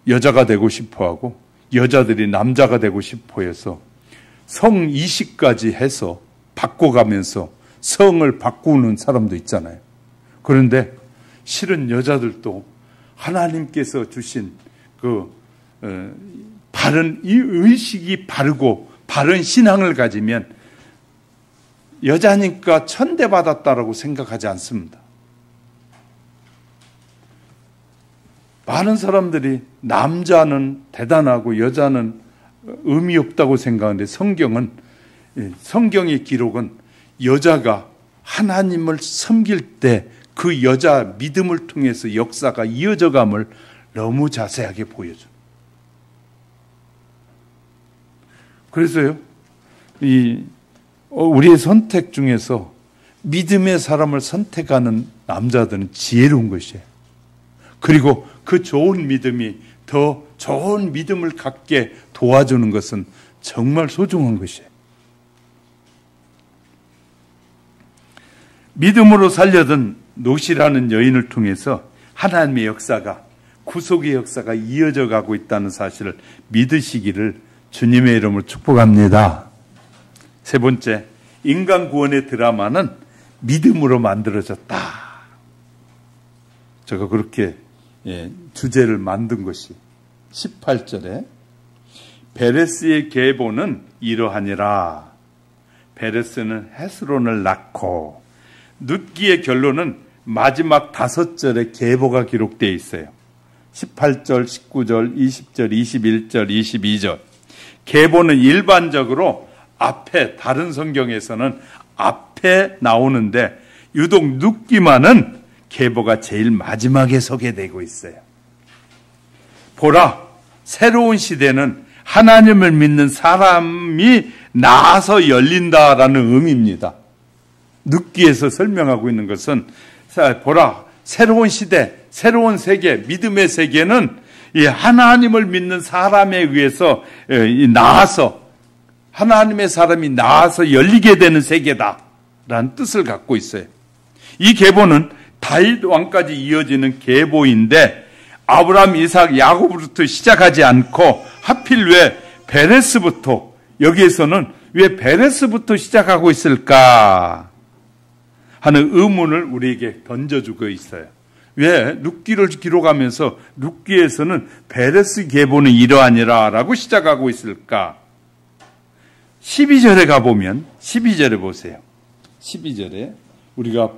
여자가 되고 싶어하고 여자들이 남자가 되고 싶어해서 성 이식까지 해서 바꿔가면서 성을 바꾸는 사람도 있잖아요. 그런데 실은 여자들도 하나님께서 주신 바른 이 의식이 바르고 바른 신앙을 가지면 여자니까 천대받았다라고 생각하지 않습니다. 많은 사람들이 남자는 대단하고 여자는 의미 없다고 생각하는데 성경의 기록은 여자가 하나님을 섬길 때 그 여자 믿음을 통해서 역사가 이어져감을 너무 자세하게 보여줘. 그래서요, 우리의 선택 중에서 믿음의 사람을 선택하는 남자들은 지혜로운 것이에요. 그리고 그 좋은 믿음이 더 좋은 믿음을 갖게 도와주는 것은 정말 소중한 것이에요. 믿음으로 살려던 롯이라는 여인을 통해서 하나님의 역사가, 구속의 역사가 이어져 가고 있다는 사실을 믿으시기를 주님의 이름으로 축복합니다. 세 번째, 인간 구원의 드라마는 믿음으로 만들어졌다. 제가 그렇게 주제를 만든 것이 18절에 베레스의 계보는 이러하니라. 베레스는 헤스론을 낳고, 룻기의 결론은 마지막 5절에 계보가 기록되어 있어요. 18절, 19절, 20절, 21절, 22절. 계보는 일반적으로 앞에, 다른 성경에서는 앞에 나오는데 유독 룻기만은 계보가 제일 마지막에 소개되고 있어요. 보라, 새로운 시대는 하나님을 믿는 사람이 나아서 열린다라는 의미입니다. 룻기에서 설명하고 있는 것은, 보라, 새로운 시대, 새로운 세계, 믿음의 세계는 이 하나님을 믿는 사람에 의해서 나아서, 하나님의 사람이 나아서 열리게 되는 세계다라는 뜻을 갖고 있어요. 이 계보는 다윗 왕까지 이어지는 계보인데 아브라함, 이삭, 야곱부터 시작하지 않고 하필 왜 베레스부터, 여기에서는 왜 베레스부터 시작하고 있을까 하는 의문을 우리에게 던져주고 있어요. 왜 룻기를 기록하면서 룻기에서는 베레스 계보는 이러하니라 라고 시작하고 있을까? 12절에 가보면, 12절에 보세요. 12절에 우리가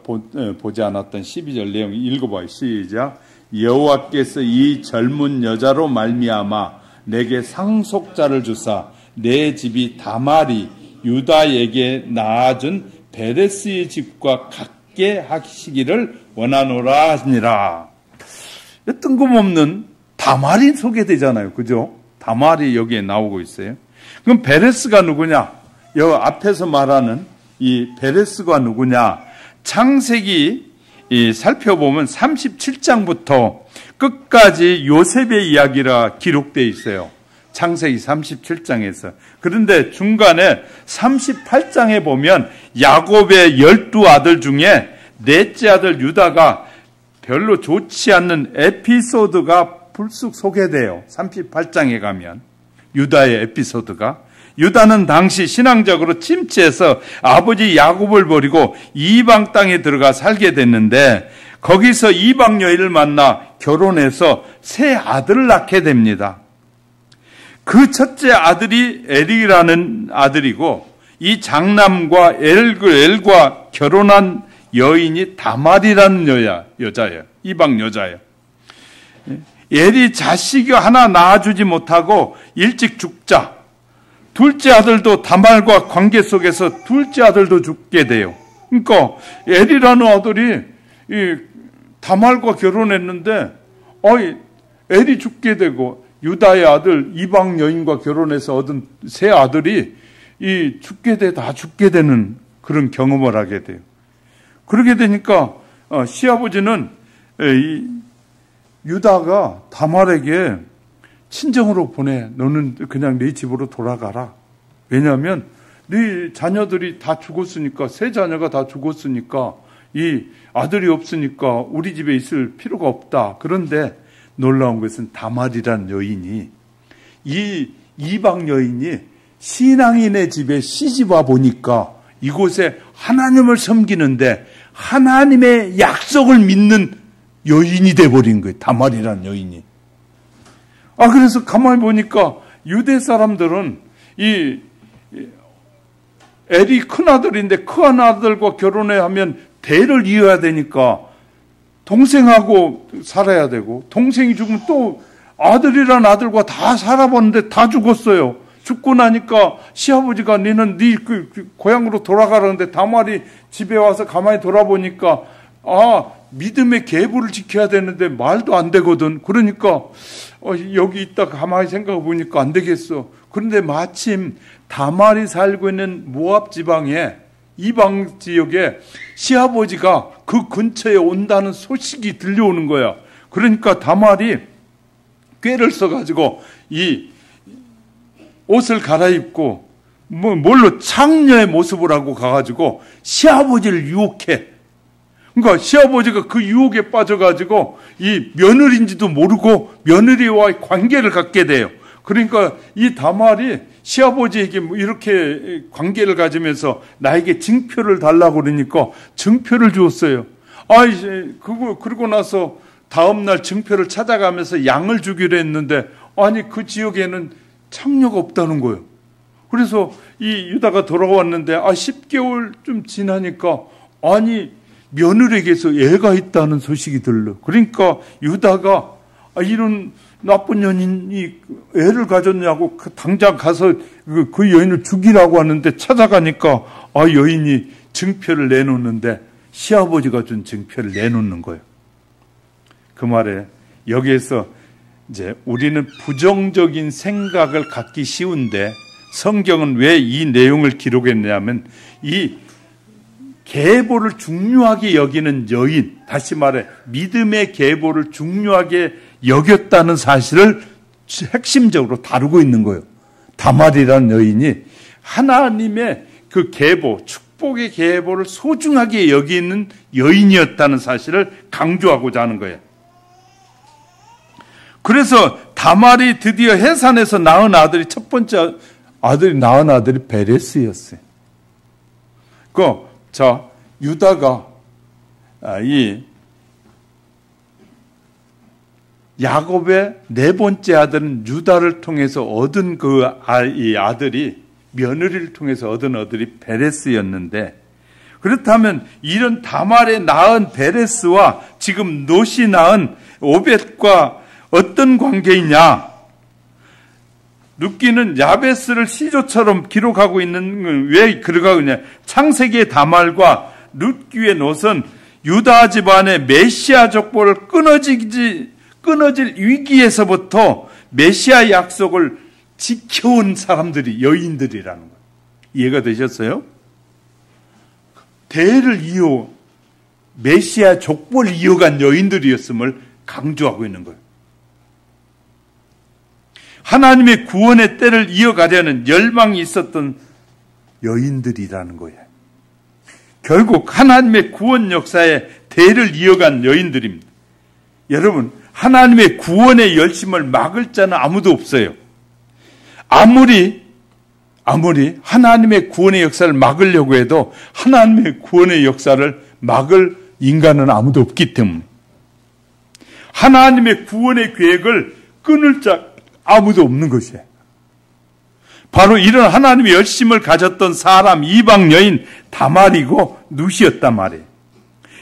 보지 않았던 12절 내용 읽어봐요. 시작. 여호와께서 이 젊은 여자로 말미암아 내게 상속자를 주사 내 집이 다말이 유다에게 낳아준 베레스의 집과 같게 하시기를 원하노라 하시니라. 뜬금없는 다말이 소개되잖아요. 그죠? 다말이 여기에 나오고 있어요. 그럼 베레스가 누구냐? 여기 앞에서 말하는 이 베레스가 누구냐? 창세기 살펴보면 37장부터 끝까지 요셉의 이야기가 기록되어 있어요. 창세기 37장에서. 그런데 중간에 38장에 보면 야곱의 12아들 중에 넷째 아들 유다가 별로 좋지 않는 에피소드가 불쑥 소개돼요. 38장에 가면 유다의 에피소드가. 유다는 당시 신앙적으로 침체해서 아버지 야곱을 버리고 이방 땅에 들어가 살게 됐는데 거기서 이방 여인을 만나 결혼해서 세 아들을 낳게 됩니다. 그 첫째 아들이 엘이라는 아들이고 이 장남과 엘과 결혼한 여인이 다말이라는 여자예요. 이방 여자예요. 엘이 자식이 하나 낳아주지 못하고 일찍 죽자 둘째 아들도 다말과 관계 속에서 둘째 아들도 죽게 돼요. 그러니까 엘이라는 아들이 이 다말과 결혼했는데 엘이 죽게 되고 유다의 아들 이방 여인과 결혼해서 얻은 세 아들이 다 죽게 되는 그런 경험을 하게 돼요. 그렇게 되니까 시아버지는 유다가 다말에게 친정으로 보내. 너는 그냥 네 집으로 돌아가라. 왜냐하면 네 자녀들이 다 죽었으니까, 세 자녀가 다 죽었으니까 이 아들이 없으니까 우리 집에 있을 필요가 없다. 그런데 놀라운 것은 다말이란 여인이, 이 이방 여인이 신앙인의 집에 시집 와 보니까 이곳에 하나님을 섬기는데 하나님의 약속을 믿는 여인이 돼버린 거예요. 다말이란 여인이. 그래서 가만히 보니까 유대 사람들은 이 엘이 큰 아들인데 큰 아들과 결혼해야 하면 대를 이어야 되니까 동생하고 살아야 되고, 동생이 죽으면 또 아들이란 아들과 다 살아봤는데 다 죽었어요. 죽고 나니까 시아버지가 너는 네 고향으로 돌아가라는데 다말이 집에 와서 가만히 돌아보니까 믿음의 계보를 지켜야 되는데 말도 안 되거든. 그러니까 여기 있다 가만히 생각해 보니까 안 되겠어. 그런데 마침 다말이 살고 있는 모압 지방에, 이방 지역에 시아버지가 그 근처에 온다는 소식이 들려오는 거야. 그러니까 다말이 꾀를 써가지고 이 옷을 갈아입고 뭘로 창녀의 모습을 하고 가가지고 시아버지를 유혹해. 그러니까 시아버지가 그 유혹에 빠져가지고 이 며느리인지도 모르고 며느리와의 관계를 갖게 돼요. 그러니까 이 다말이 시아버지에게 이렇게 관계를 가지면서 나에게 증표를 달라고 그러니까 증표를 주었어요. 그러고 나서 다음날 증표를 찾아가면서 양을 주기로 했는데, 그 지역에는 창녀가 없다는 거예요. 그래서 이 유다가 돌아왔는데 10개월 좀 지나니까 며느리에게서 애가 있다는 소식이 들려. 그러니까 유다가 이런 나쁜 년인이 애를 가졌냐고 당장 가서 그 여인을 죽이라고 하는데 찾아가니까 여인이 증표를 내놓는데 시아버지가 준 증표를 내놓는 거예요. 그 말에 여기에서 이제 우리는 부정적인 생각을 갖기 쉬운데 성경은 왜 이 내용을 기록했냐면 이 계보를 중요하게 여기는 여인, 다시 말해 믿음의 계보를 중요하게 여겼다는 사실을 핵심적으로 다루고 있는 거예요. 다말이라는 여인이 하나님의 그 계보, 축복의 계보를 소중하게 여기는 여인이었다는 사실을 강조하고자 하는 거예요. 그래서 다말이 드디어 해산에서 낳은 아들이, 첫 번째 아들이 낳은 아들이 베레스였어요. 유다가 이 야곱의 네 번째 아들은 유다를 통해서 얻은 이 아들이, 며느리를 통해서 얻은 아들이 베레스였는데, 그렇다면 이런 다말에 낳은 베레스와 지금 롯이 낳은 오벳과 어떤 관계이냐? 룻기는 야베스를 시조처럼 기록하고 있는 건 왜 그러냐? 창세기의 다말과 룻기의 롯은 유다 집안의 메시아 족보를 끊어질 위기에서부터 메시아 약속을 지켜온 사람들이, 여인들이라는 거예요. 이해가 되셨어요? 대를 메시아 족보를 이어간 여인들이었음을 강조하고 있는 거예요. 하나님의 구원의 때를 이어가려는 열망이 있었던 여인들이라는 거예요. 결국 하나님의 구원 역사의 대를 이어간 여인들입니다. 여러분, 하나님의 구원의 열심을 막을 자는 아무도 없어요. 아무리 하나님의 구원의 역사를 막으려고 해도 하나님의 구원의 역사를 막을 인간은 아무도 없기 때문에, 하나님의 구원의 계획을 끊을 자 아무도 없는 것이에요. 바로 이런 하나님의 열심을 가졌던 사람, 이방 여인 다말이고 룻이었단 말이에요.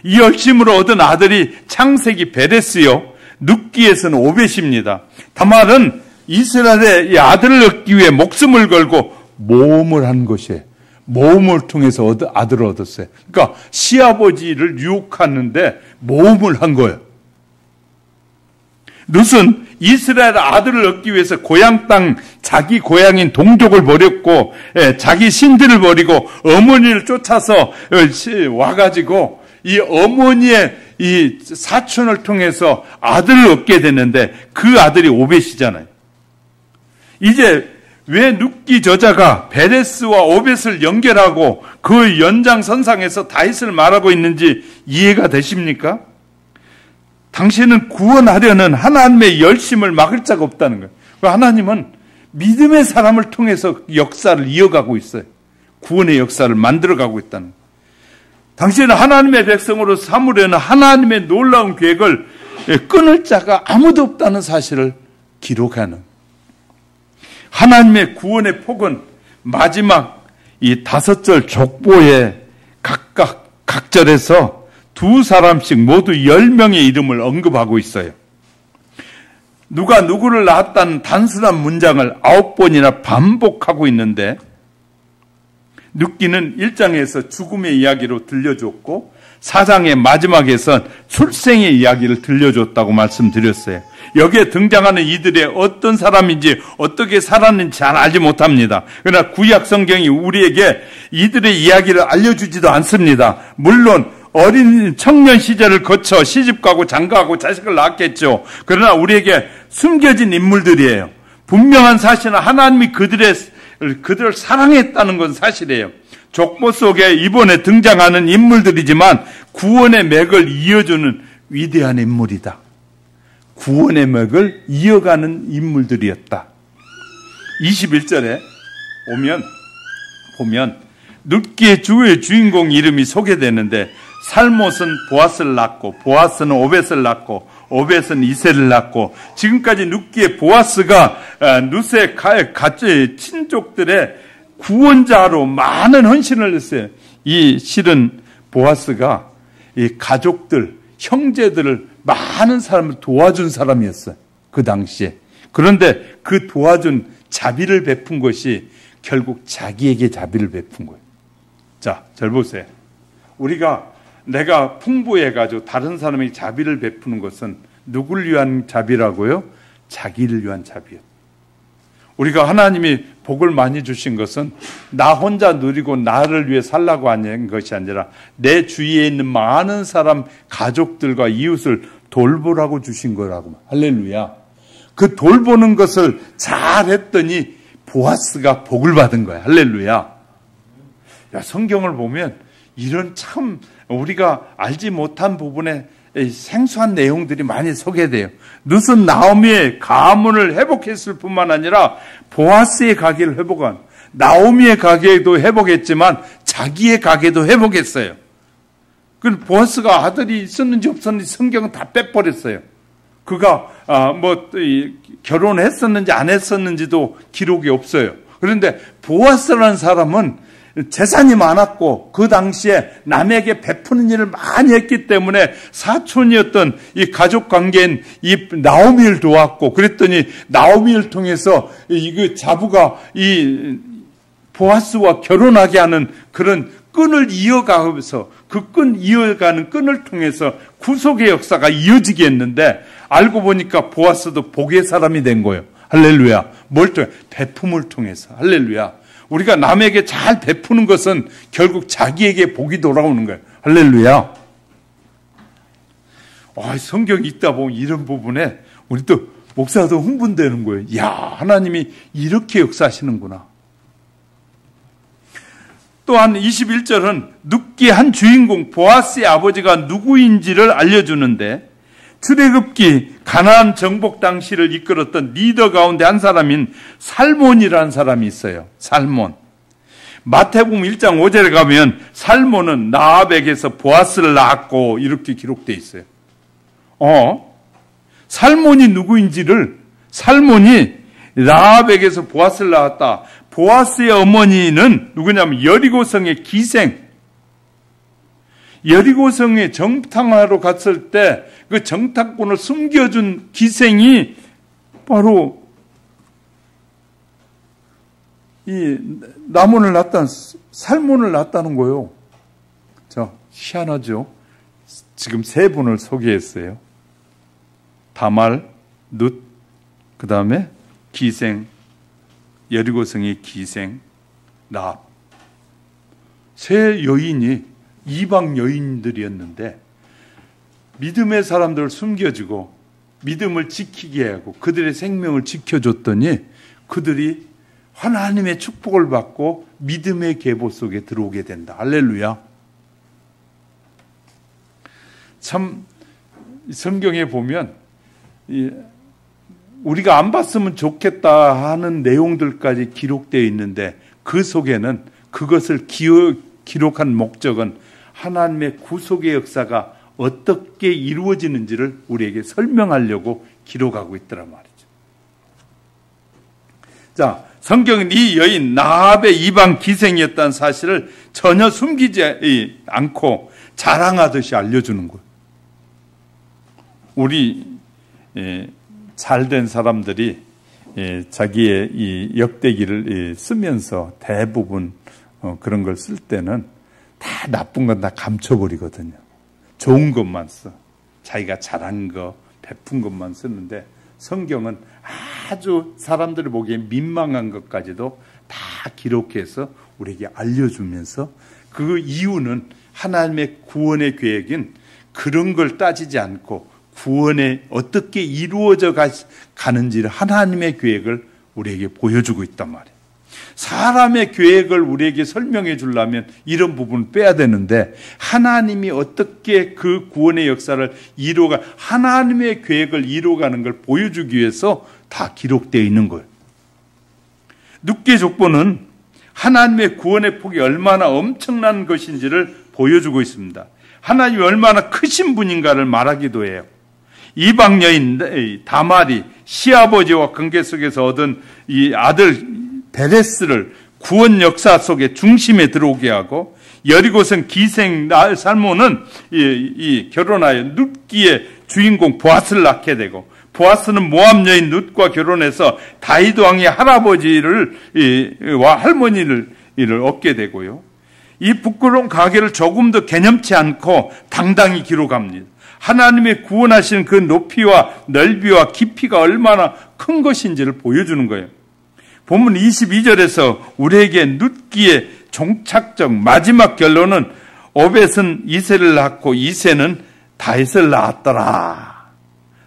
이 열심으로 얻은 아들이 창세기 베레스요, 룻기에서는 오벳입니다. 다말은 이스라엘의 이 아들을 얻기 위해 목숨을 걸고 모험을 한 것이에요. 모험을 통해서 아들을 얻었어요. 그러니까 시아버지를 유혹하는데 모험을 한 거예요. 룻은 이스라엘 아들을 얻기 위해서 고향 땅, 자기 고향인 동족을 버렸고, 자기 신들을 버리고 어머니를 쫓아서 와가지고 이 어머니의 이 사촌을 통해서 아들을 얻게 되는데 그 아들이 오벳이잖아요. 이제 왜 룻기 저자가 베레스와 오벳을 연결하고 그 연장선상에서 다윗을 말하고 있는지 이해가 되십니까? 당신은 구원하려는 하나님의 열심을 막을 자가 없다는 거예요. 하나님은 믿음의 사람을 통해서 역사를 이어가고 있어요. 구원의 역사를 만들어가고 있다는 거예요. 당신은 하나님의 백성으로 삼으려는 하나님의 놀라운 계획을 끊을 자가 아무도 없다는 사실을 기록하는, 하나님의 구원의 폭은 마지막 이 5절 족보에 각 절에서 2사람씩 모두 10명의 이름을 언급하고 있어요. 누가 누구를 낳았다는 단순한 문장을 9번이나 반복하고 있는데, 룻기는 1장에서 죽음의 이야기로 들려줬고 4장의 마지막에선 출생의 이야기를 들려줬다고 말씀드렸어요. 여기에 등장하는 이들의 어떤 사람인지 어떻게 살았는지 잘 알지 못합니다. 그러나 구약 성경이 우리에게 이들의 이야기를 알려주지도 않습니다. 물론 어린 청년 시절을 거쳐 시집가고 장가가고 자식을 낳았겠죠. 그러나 우리에게 숨겨진 인물들이에요. 분명한 사실은 하나님이 그들을 사랑했다는 건 사실이에요. 족보 속에 이번에 등장하는 인물들이지만 구원의 맥을 이어주는 위대한 인물이다. 구원의 맥을 이어가는 인물들이었다. 21절에 보면 룻기의 주인공 이름이 소개되는데, 살못은 보아스를 낳고 보아스는 오벳을 낳고 오벳은 이세를 낳고, 지금까지 룻기의 보아스가 룻의 친족들의 구원자로 많은 헌신을 했어요. 이 실은 보아스가 이 가족들, 형제들을 많은 사람을 도와준 사람이었어요. 그 당시에. 그런데 그 도와준 자비를 베푼 것이 결국 자기에게 자비를 베푼 거예요. 자, 잘 보세요. 내가 풍부해가지고 다른 사람에게 자비를 베푸는 것은 누구를 위한 자비라고요? 자기를 위한 자비예요. 우리가 하나님이 복을 많이 주신 것은 나 혼자 누리고 나를 위해 살라고 하는 것이 아니라 내 주위에 있는 많은 사람, 가족들과 이웃을 돌보라고 주신 거라고. 할렐루야. 그 돌보는 것을 잘했더니 보아스가 복을 받은 거야. 할렐루야. 야, 성경을 보면 이런 참 우리가 알지 못한 부분에 생소한 내용들이 많이 소개돼요. 룻은 나오미의 가문을 회복했을 뿐만 아니라 보아스의 가게를 회복한, 나오미의 가게도 회복했지만 자기의 가게도 회복했어요. 그 보아스가 아들이 있었는지 없었는지 성경은 다 빼버렸어요. 그가 결혼했었는지 안 했었는지도 기록이 없어요. 그런데 보아스라는 사람은 재산이 많았고 그 당시에 남에게 베푸는 일을 많이 했기 때문에 사촌이었던 이 가족 관계인 이 나오미를 도왔고, 그랬더니 나오미를 통해서 이 자부가 이 보아스와 결혼하게 하는 그런 끈을 이어가면서 그 이어가는 끈을 통해서 구속의 역사가 이어지게 했는데, 알고 보니까 보아스도 복의 사람이 된 거예요. 할렐루야. 뭘 통해? 베품을 통해서. 할렐루야. 우리가 남에게 잘 베푸는 것은 결국 자기에게 복이 돌아오는 거예요. 할렐루야. 성경 읽다 보면 이런 부분에 우리 또 목사도 흥분되는 거예요. 야, 하나님이 이렇게 역사하시는구나. 또한 21절은 룻기의 한 주인공 보아스의 아버지가 누구인지를 알려주는데, 출애굽기 가나안 정복 당시를 이끌었던 리더 가운데 한 사람인 살몬이라는 사람이 있어요. 살몬. 마태복음 1장 5절에 가면 살몬은 나압에게서 보아스를 낳았고 이렇게 기록되어 있어요. 살몬이 누구인지를, 살몬이 나압에게서 보아스를 낳았다. 보아스의 어머니는 누구냐면 여리고성의 기생, 여리고성에 정탐하러 갔을 때 그 정탐꾼을 숨겨준 기생이 바로 이 남원을 낳았다는, 살몬을 낳았다는 거예요. 자, 희한하죠? 지금 3분을 소개했어요. 다말, 룻, 그 다음에 기생, 여리고성의 기생, 라합. 세 여인이 이방 여인들이었는데 믿음의 사람들을 숨겨주고 믿음을 지키게 하고 그들의 생명을 지켜줬더니 그들이 하나님의 축복을 받고 믿음의 계보 속에 들어오게 된다. 할렐루야. 참 성경에 보면 우리가 안 봤으면 좋겠다 하는 내용들까지 기록되어 있는데 그 속에는 그것을 기록한 목적은 하나님의 구속의 역사가 어떻게 이루어지는지를 우리에게 설명하려고 기록하고 있더란 말이죠. 자, 성경은 이 여인 라합의 이방 기생이었다는 사실을 전혀 숨기지 않고 자랑하듯이 알려주는 거예요. 우리 잘된 사람들이 자기의 이 역대기를 쓰면서 대부분 그런 걸 쓸 때는 다 나쁜 건 다 감춰버리거든요. 좋은 것만 써. 자기가 잘한 거, 베푼 것만 쓰는데 성경은 아주 사람들이 보기에 민망한 것까지도 다 기록해서 우리에게 알려주면서 그 이유는 하나님의 구원의 계획인 그런 걸 따지지 않고 구원에 어떻게 이루어져 가는지를 하나님의 계획을 우리에게 보여주고 있단 말이에요. 사람의 계획을 우리에게 설명해 주려면 이런 부분을 빼야 되는데 하나님이 어떻게 그 구원의 역사를 이루어가 하나님의 계획을 이루어가는 걸 보여주기 위해서 다 기록되어 있는 거예요. 룻기의 족보는 하나님의 구원의 폭이 얼마나 엄청난 것인지를 보여주고 있습니다. 하나님이 얼마나 크신 분인가를 말하기도 해요. 이방 여인 다말이 시아버지와 관계 속에서 얻은 이 아들 베레스를 구원 역사 속에 중심에 들어오게 하고 여리고성 기생 살모는 이 결혼하여 룻기의 주인공 보아스를 낳게 되고 보아스는 모압 여인 룻과 결혼해서 다윗 왕의 할아버지를 와 할머니를 얻게 되고요. 이 부끄러운 가계를 조금 더 개념치 않고 당당히 기록합니다. 하나님의 구원하신 그 높이와 넓이와 깊이가 얼마나 큰 것인지를 보여주는 거예요. 본문 22절에서 우리에게 룻기의 종착적 마지막 결론은 오벳은 이새를 낳고 이새는 다윗을 낳았더라.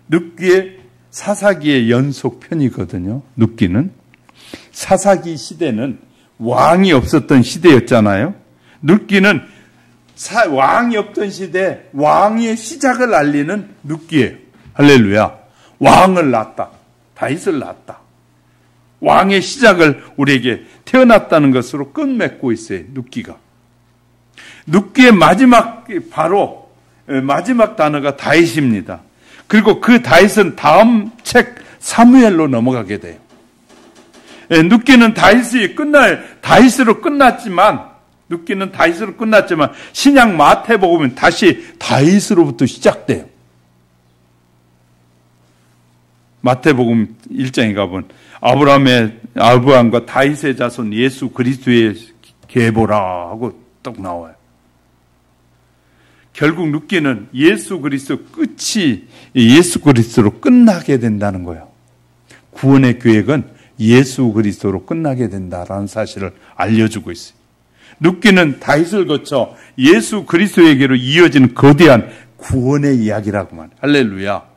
룻기의 사사기의 연속편이거든요. 룻기는 사사기 시대는 왕이 없었던 시대였잖아요. 룻기는 왕이 없던 시대 왕의 시작을 알리는 룻기예요. 할렐루야. 왕을 낳았다. 다윗을 낳았다. 왕의 시작을 우리에게 태어났다는 것으로 끝맺고 있어요. 룻기가. 룻기의 마지막 바로 마지막 단어가 다윗입니다. 그리고 그 다윗은 다음 책 사무엘로 넘어가게 돼요. 룻기는 다윗으로 끝났지만 룻기는 다윗으로 끝났지만 신약 마태복음은 다시 다윗으로부터 시작돼요. 마태복음 1장에 가보면 아브라함과 다윗의 자손 예수 그리스도의 계보라 하고 딱 나와요. 결국 룻기는 예수 그리스도 끝이 예수 그리스도로 끝나게 된다는 거예요. 구원의 계획은 예수 그리스도로 끝나게 된다라는 사실을 알려주고 있어요. 룻기는 다윗을 거쳐 예수 그리스도에게로 이어지는 거대한 구원의 이야기라고 말해요. 할렐루야.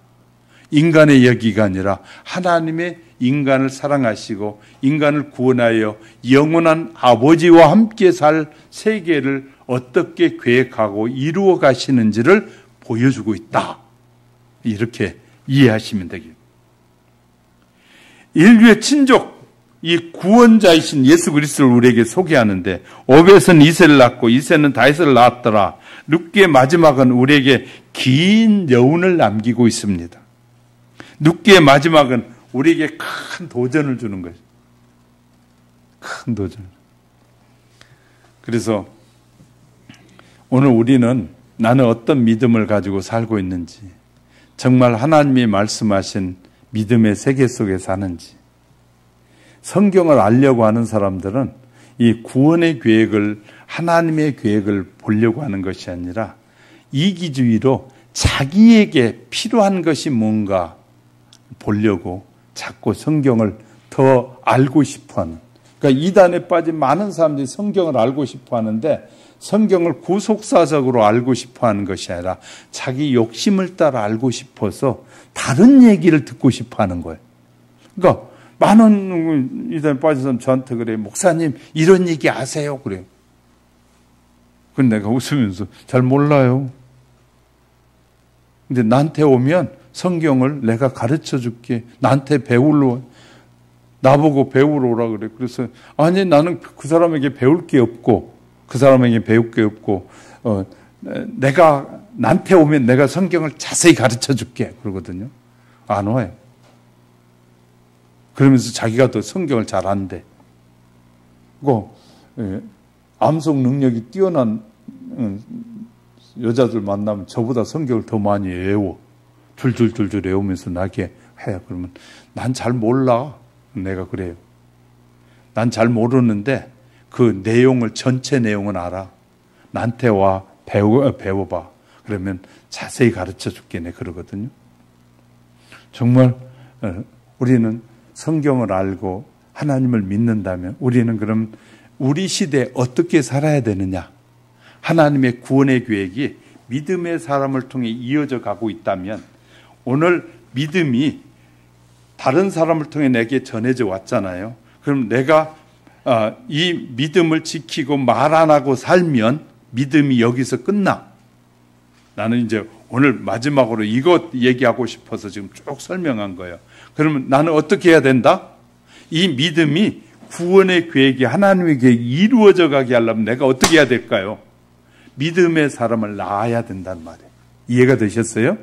인간의 이야기가 아니라 하나님의 인간을 사랑하시고 인간을 구원하여 영원한 아버지와 함께 살 세계를 어떻게 계획하고 이루어 가시는지를 보여주고 있다. 이렇게 이해하시면 되겠습니다. 인류의 친족, 이 구원자이신 예수 그리스도를 우리에게 소개하는데 오벳은 이새를 낳고 이새는 다윗을 낳았더라. 룻기의 마지막은 우리에게 긴 여운을 남기고 있습니다. 룻기의 마지막은 우리에게 큰 도전을 주는 거예요. 큰 도전. 그래서 오늘 우리는 나는 어떤 믿음을 가지고 살고 있는지, 정말 하나님이 말씀하신 믿음의 세계 속에 사는지, 성경을 알려고 하는 사람들은 이 구원의 계획을, 하나님의 계획을 보려고 하는 것이 아니라 이기주의로 자기에게 필요한 것이 뭔가 보려고 자꾸 성경을 더 알고 싶어하는, 그러니까 이단에 빠진 많은 사람들이 성경을 알고 싶어하는데 성경을 구속사적으로 알고 싶어하는 것이 아니라 자기 욕심을 따라 알고 싶어서 다른 얘기를 듣고 싶어하는 거예요. 그러니까 많은 이단에 빠진 사람 저한테 그래요. 목사님 이런 얘기 아세요? 그래요. 근데 내가 웃으면서 잘 몰라요. 근데 나한테 오면 성경을 내가 가르쳐 줄게. 나한테 배우러, 나보고 배우러 오라 그래. 그래서 아니 나는 그 사람에게 배울 게 없고 그 사람에게 배울 게 없고 내가 나한테 오면 내가 성경을 자세히 가르쳐 줄게. 그러거든요. 안 와요. 그러면서 자기가 더 성경을 잘 안대. 그리고 암송 능력이 뛰어난 여자들 만나면 저보다 성경을 더 많이 외워. 줄줄줄줄 외우면서 나게 해요. 그러면 난 잘 몰라. 내가 그래요. 난 잘 모르는데 그 내용을, 전체 내용은 알아. 나한테 와 배워봐. 그러면 자세히 가르쳐 줄게. 내 그러거든요. 정말 우리는 성경을 알고 하나님을 믿는다면 우리는 그럼 우리 시대에 어떻게 살아야 되느냐? 하나님의 구원의 계획이 믿음의 사람을 통해 이어져 가고 있다면 오늘 믿음이 다른 사람을 통해 내게 전해져 왔잖아요. 그럼 내가 이 믿음을 지키고 말 안 하고 살면 믿음이 여기서 끝나. 나는 이제 오늘 마지막으로 이것 얘기하고 싶어서 지금 쭉 설명한 거예요. 그러면 나는 어떻게 해야 된다? 이 믿음이 구원의 계획이, 하나님의 계획이 이루어져 가게 하려면 내가 어떻게 해야 될까요? 믿음의 사람을 낳아야 된다는 말이에요. 이해가 되셨어요?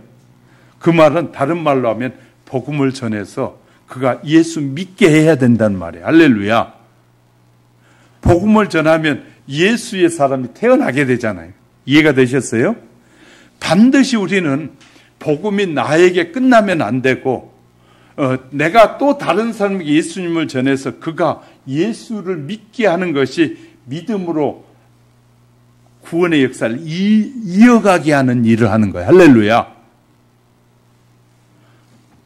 그 말은 다른 말로 하면 복음을 전해서 그가 예수 믿게 해야 된다는 말이에요. 할렐루야. 복음을 전하면 예수의 사람이 태어나게 되잖아요. 이해가 되셨어요? 반드시 우리는 복음이 나에게 끝나면 안 되고 내가 또 다른 사람에게 예수님을 전해서 그가 예수를 믿게 하는 것이 믿음으로 구원의 역사를 이어가게 하는 일을 하는 거예요. 할렐루야.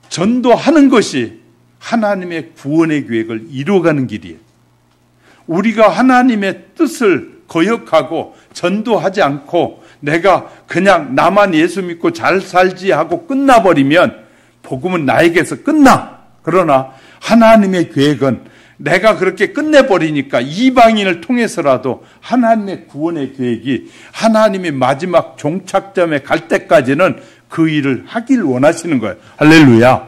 전도하는 것이 하나님의 구원의 계획을 이루어가는 길이에요. 우리가 하나님의 뜻을 거역하고 전도하지 않고 내가 그냥 나만 예수 믿고 잘 살지 하고 끝나버리면 복음은 나에게서 끝나. 그러나 하나님의 계획은 내가 그렇게 끝내버리니까 이방인을 통해서라도 하나님의 구원의 계획이 하나님의 마지막 종착점에 갈 때까지는 그 일을 하길 원하시는 거예요. 할렐루야.